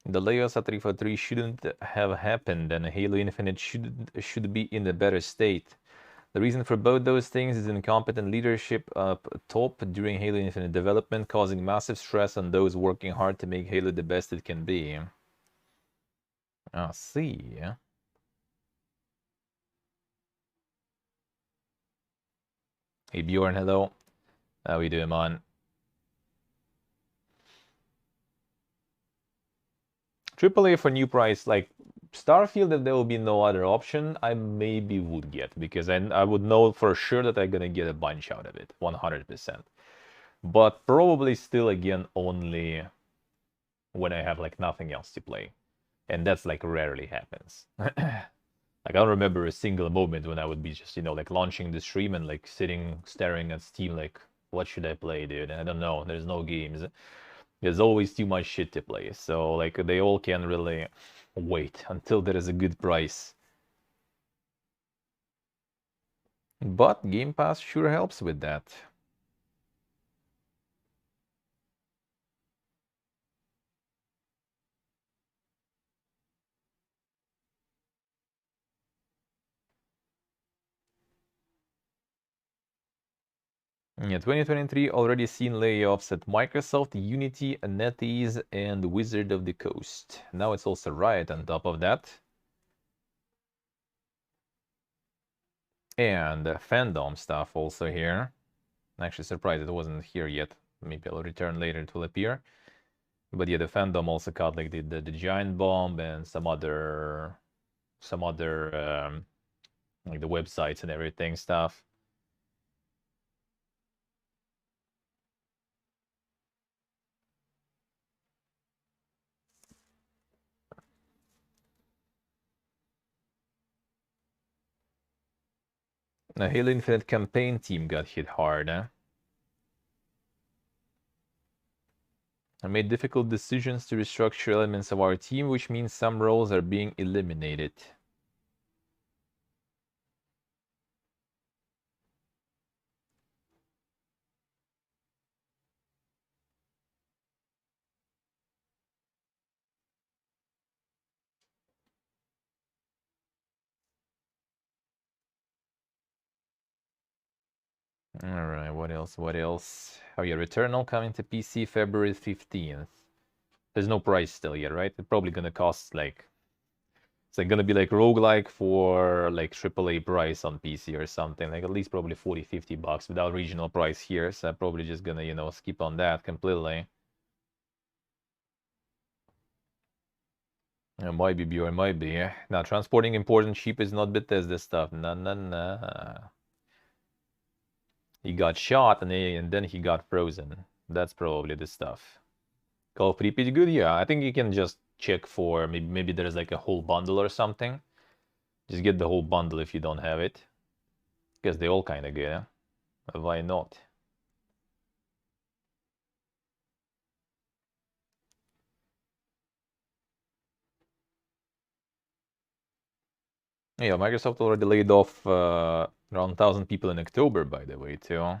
The layoffs at 343 shouldn't have happened, and Halo Infinite should be in a better state. The reason for both those things is incompetent leadership up top during Halo Infinite development, causing massive stress on those working hard to make Halo the best it can be. I see. Hey Bjorn, hello. How we doing, man? AAA for new price, like Starfield, if there will be no other option, I maybe would get, because I would know for sure that I'm gonna get a bunch out of it, 100%. But probably still, again, only when I have like nothing else to play. And that's like rarely happens. Like, I don't remember a single moment when I would be just, you know, like launching the stream and like sitting staring at Steam like, what should I play, dude? I don't know. There's no games. There's always too much shit to play. So like they all can really wait until there is a good price. But Game Pass sure helps with that. Yeah, 2023 already seen layoffs at Microsoft, Unity, NetEase, and Wizard of the Coast. Now it's also Riot on top of that. And fandom stuff also here. I'm actually surprised it wasn't here yet. Maybe I'll return later, it will appear. But yeah, the fandom also got like the giant bomb and some other some other like the websites and everything stuff. The Halo Infinite campaign team got hit hard, huh? I made difficult decisions to restructure elements of our team, which means some roles are being eliminated. Alright, what else? What else? Oh yeah, Returnal coming to PC February 15th. There's no price still yet, right? It's probably gonna cost like... It's like gonna be like roguelike for like AAA price on PC or something. Like at least probably 40-50 bucks without regional price here. So I'm probably just gonna, you know, skip on that completely. It might be Bjorn, might be. Now, transporting important sheep is not Bethesda stuff. Nah, nah, nah. He got shot and then he got frozen. That's probably the stuff. Call of Duty good? Yeah, I think you can just check for maybe there's like a whole bundle or something. Just get the whole bundle if you don't have it. Because they all kind of good, huh? Why not? Yeah, Microsoft already laid off around 1,000 people in October, by the way, too.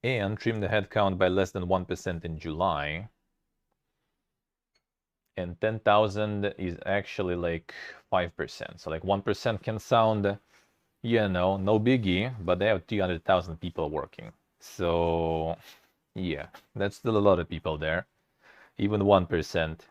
And trimmed the headcount by less than 1% in July. And 10,000 is actually like 5%. So like 1% can sound, you know, no biggie, but they have 300,000 people working. So yeah, that's still a lot of people there. Even 1%.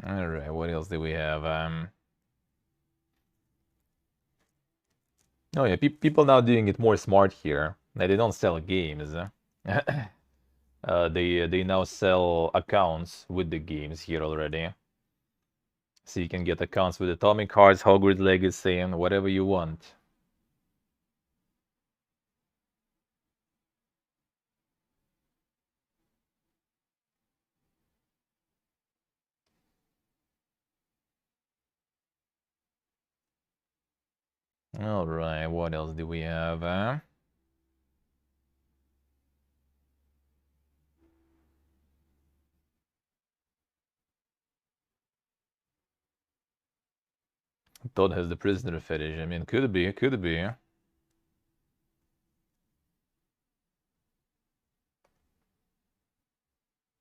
All right, what else do we have? Oh yeah, people now doing it more smart here. They don't sell games. They now sell accounts with the games here already. So you can get accounts with Atomic Hearts, Hogwarts Legacy, and whatever you want. All right, what else do we have? Todd has the prisoner fetish. I mean, could be, could be.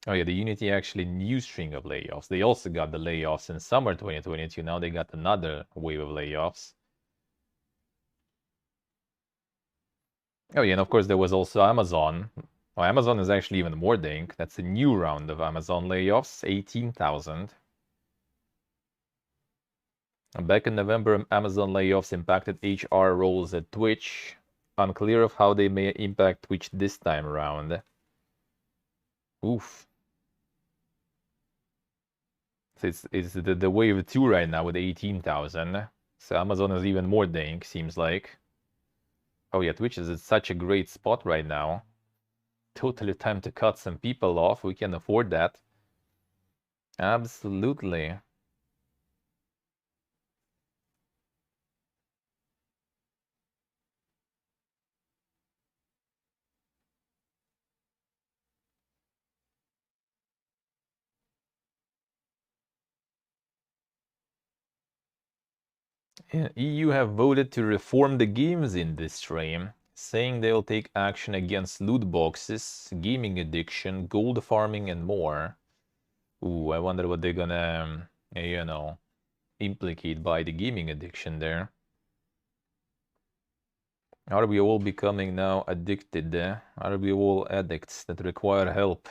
Oh yeah, the Unity actually new string of layoffs. They also got the layoffs in summer 2022. Now they got another wave of layoffs. Oh yeah, and of course there was also Amazon. Well, Amazon is actually even more dank. That's a new round of Amazon layoffs, 18,000. Back in November, Amazon layoffs impacted HR roles at Twitch. Unclear of how they may impact Twitch this time around. Oof. So it's the wave 2 right now with 18,000. So Amazon is even more dank, seems like. Oh yeah, Twitch is at such a great spot right now. Totally time to cut some people off. We can afford that. Absolutely. Yeah, EU have voted to reform the games industry, saying they'll take action against loot boxes, gaming addiction, gold farming, and more. Ooh, I wonder what they're gonna, you know, implicate by the gaming addiction there. Are we all becoming now addicted? Are we all addicts that require help?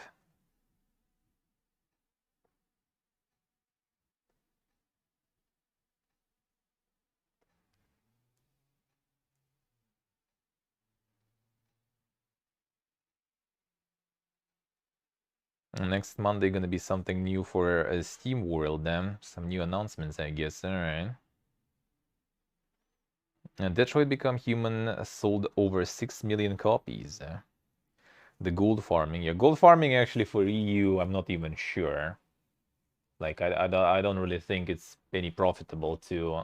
Next Monday gonna be something new for Steam World then. Some new announcements, I guess. Alright. Detroit Become Human sold over 6 million copies. The gold farming. Yeah, gold farming actually for EU, I'm not even sure. Like, I don't really think it's any profitable to...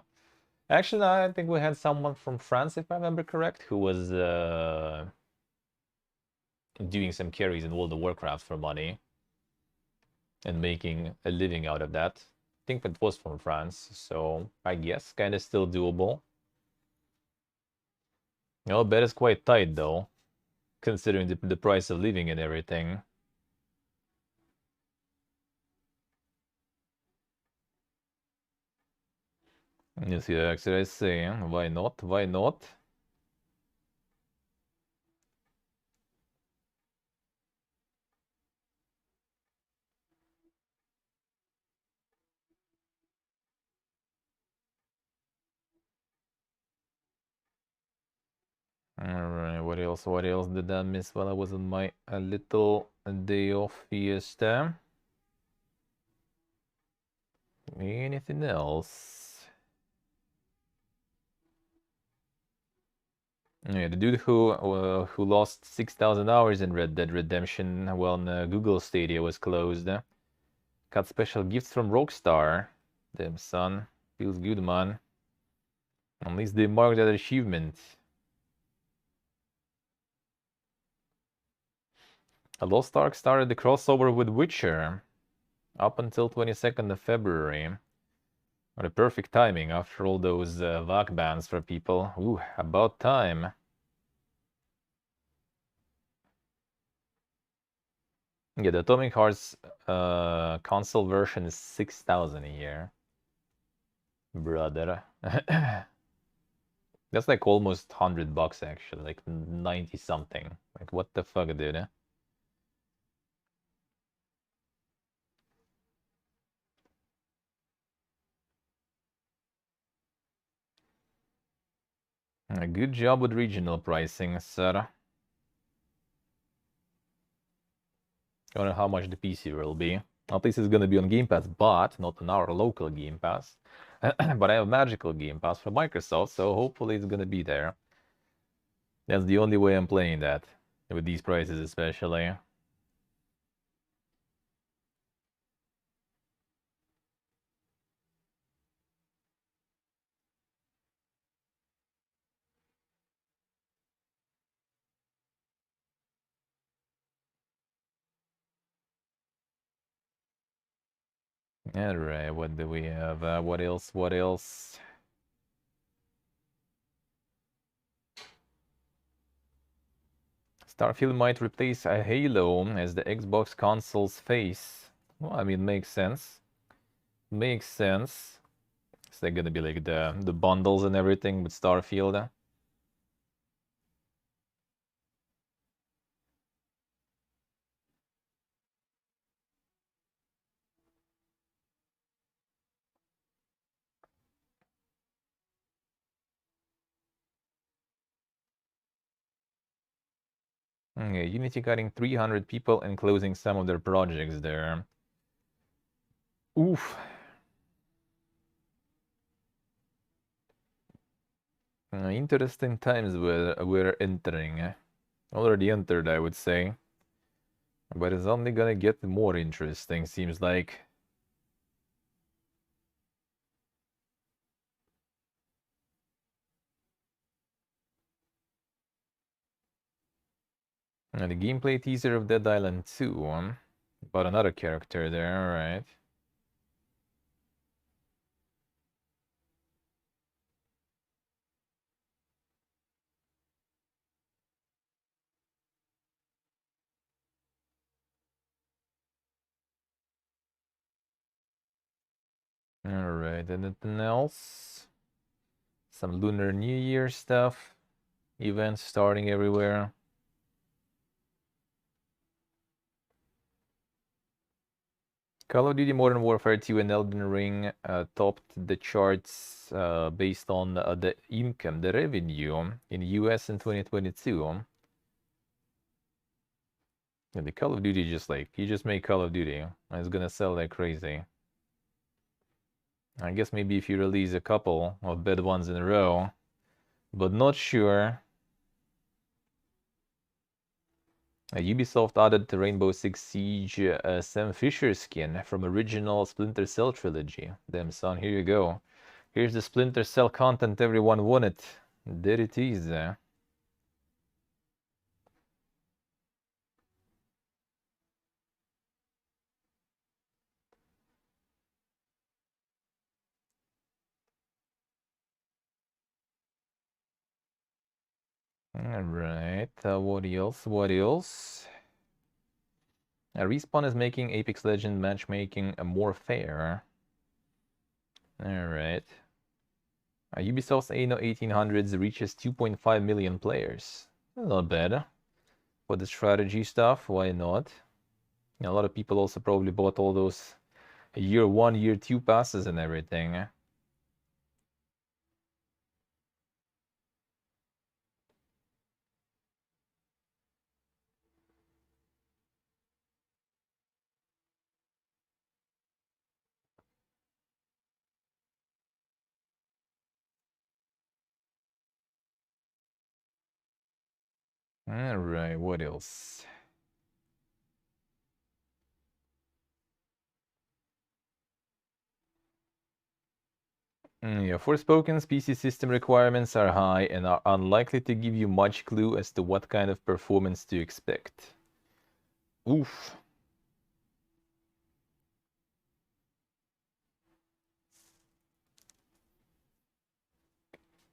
Actually, I think we had someone from France, if I remember correct, who was doing some carries in World of Warcraft for money and making a living out of that. I think it was from France, so I guess kind of still doable. I bet it's quite tight though, considering the price of living and everything. You see, actually, I say, why not? Why not? Alright, what else? What else did I miss while I was on my little day off fiesta? Anything else? Yeah, the dude who lost 6,000 hours in Red Dead Redemption when Google Stadia was closed. Got special gifts from Rockstar. Damn son, feels good, man. At least they marked that achievement. A Lost Ark started the crossover with Witcher up until 22nd of February. What a perfect timing after all those VOD bans for people. Ooh, about time. Yeah, the Atomic Hearts console version is 6,000 a year. Brother. That's like almost $100 actually, like 90 something. Like what the fuck, dude? Good job with regional pricing, sir. I don't know how much the PC will be. At least it's gonna be on Game Pass, but not on our local Game Pass. But I have Magical Game Pass from Microsoft, so hopefully it's gonna be there. That's the only way I'm playing that, with these prices especially. Alright, what do we have? What else? What else? Starfield might replace a Halo as the Xbox console's face. Well, I mean, makes sense. Makes sense. Is that gonna be like the bundles and everything with Starfield? Okay, Unity cutting 300 people and closing some of their projects there. Oof. Interesting times we're entering. Already entered, I would say. But it's only gonna get more interesting, seems like. And the gameplay teaser of Dead Island 2. About another character there, alright. Alright, anything else? Some Lunar New Year stuff. Events starting everywhere. Call of Duty Modern Warfare 2 and Elden Ring topped the charts based on the income, the revenue in US in 2022. Yeah, the Call of Duty just like, you just make Call of Duty, and it's gonna sell like crazy. I guess maybe if you release a couple of bad ones in a row, but not sure. Ubisoft added the Rainbow Six Siege Sam Fisher skin from original Splinter Cell trilogy. Damn son, here you go. Here's the Splinter Cell content everyone wanted. There it is. Alright, what else? What else? Respawn is making Apex Legends matchmaking more fair. Alright. Ubisoft's Anno 1800s reaches 2.5 million players. Not bad. For the strategy stuff, why not? A lot of people also probably bought all those year 1, year 2 passes and everything. Alright, what else? Yeah, Forspoken's PC system requirements are high and are unlikely to give you much clue as to what kind of performance to expect. Oof.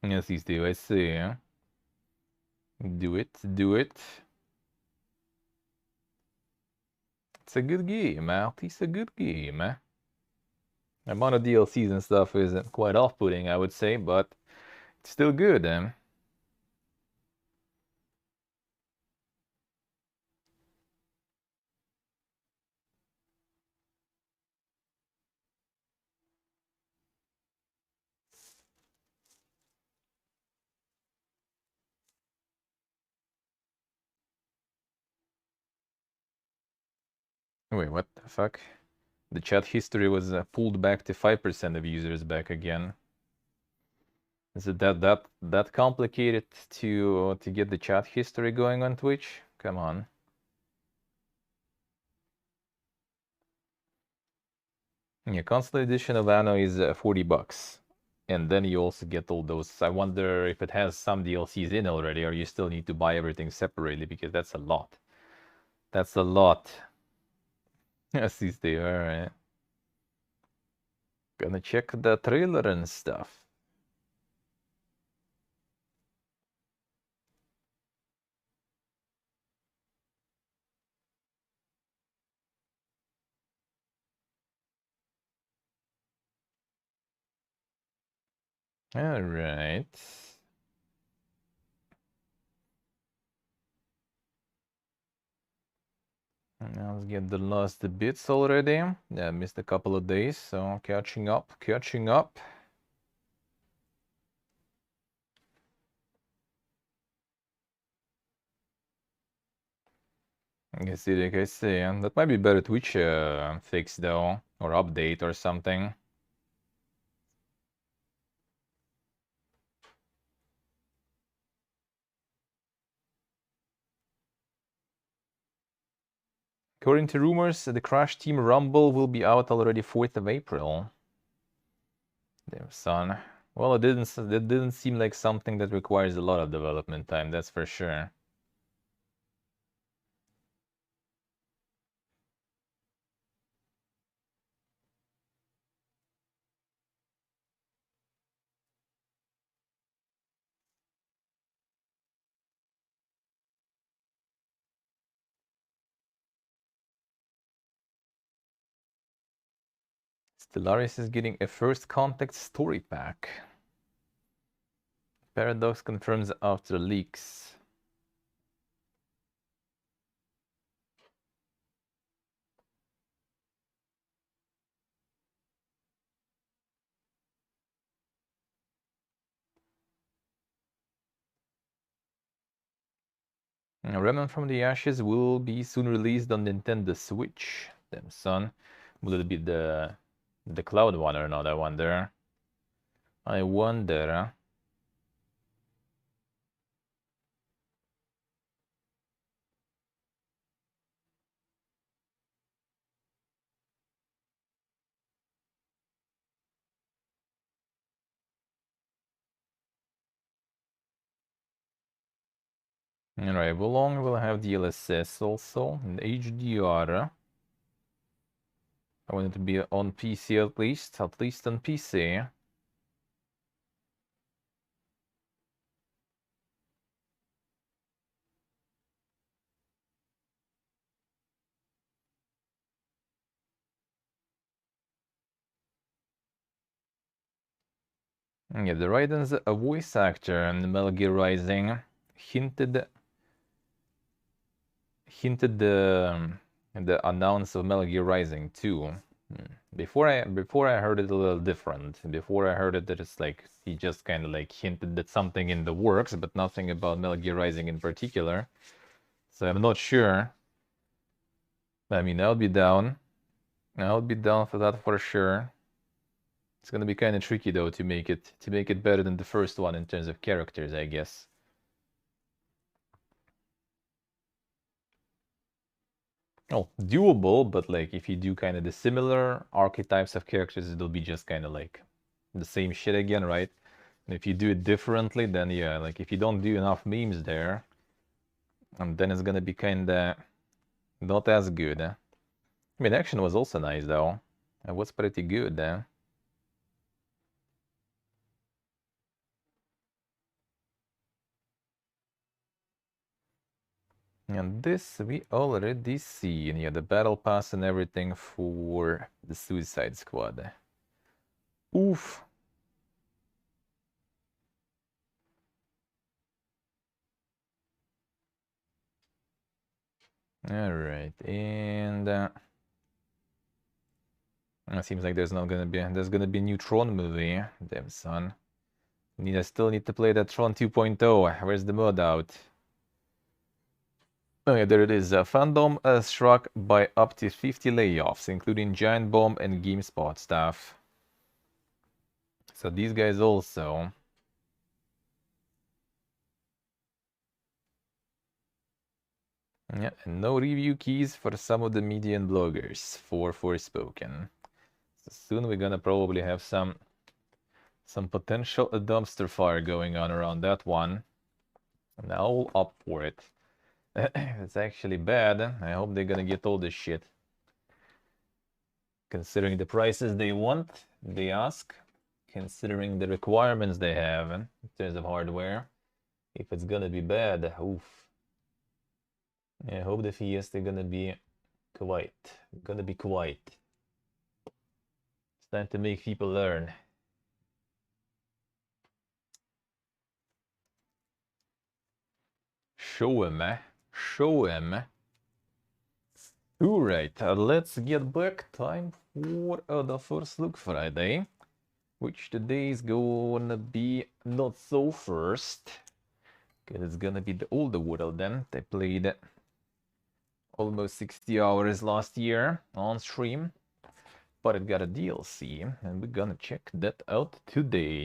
Yes, these do, I see. Do it, do it. It's a good game, It's a good game. The amount of DLCs and stuff is quite off-putting, I would say, but it's still good. Wait, what the fuck? The chat history was pulled back to 5% of users back again. Is it that complicated to get the chat history going on Twitch? Come on. Yeah, console edition of Anno is $40. And then you also get all those. I wonder if it has some DLCs in already, or you still need to buy everything separately, because that's a lot. That's a lot. Yes, these they are. Gonna check the trailer and stuff. All right. Now let's get the last bits already. Yeah, missed a couple of days, so catching up, catching up. I see, like I see. That might be better Twitch fix though, or update or something. According to rumors, the Crash Team Rumble will be out already 4th of April. Damn son. Well, it didn't seem like something that requires a lot of development time, that's for sure. Stellaris is getting a First Contact story pack. Paradox confirms after leaks. Remnant from the Ashes will be soon released on Nintendo Switch. Damn son. Will it be the cloud one or not, I wonder? I wonder. Alright, along we'll have DLSS also, and HDR. I want it to be on PC at least on PC. Yeah, the Raiden's a voice actor in Metal Gear Rising hinted the announce of Metal Gear Rising 2. Before I heard it a little different. Before I heard it that it's like he just kind of like hinted that something in the works, but nothing about Metal Gear Rising in particular. So I'm not sure. I mean, I'll be down. I'll be down for that for sure. It's gonna be kind of tricky though to make it better than the first one in terms of characters, I guess. Oh, doable, but like if you do kind of the similar archetypes of characters, it'll be just kind of like the same shit again, right? And if you do it differently, then yeah, like if you don't do enough memes there, then it's gonna be kind of not as good. I mean, action was also nice though. It was pretty good. And this we already see, and yeah, the battle pass and everything for the Suicide Squad. Oof. All right, and it seems like there's gonna be a new Tron movie. Damn son. I still need to play that Tron 2.0. Where's the mod out? Oh yeah, there it is. Fandom struck by up to 50 layoffs, including Giant Bomb and GameSpot staff. So these guys also. Yeah, and no review keys for some of the media and bloggers for Forspoken. So soon we're gonna probably have some potential dumpster fire going on around that one. And I'll up for it. It's actually bad. I hope they're gonna get all this shit. Considering the prices they want, they ask, considering the requirements they have in terms of hardware, if it's gonna be bad, oof. Yeah, I hope the Fiesta gonna be quiet. It's time to make people learn. Show him, eh? Show him. Alright, let's get back. Time for the First Look Friday, which today is gonna be not so first, because it's gonna be the older world then. They played almost 60 hours last year on stream, but it got a DLC, and we're gonna check that out today.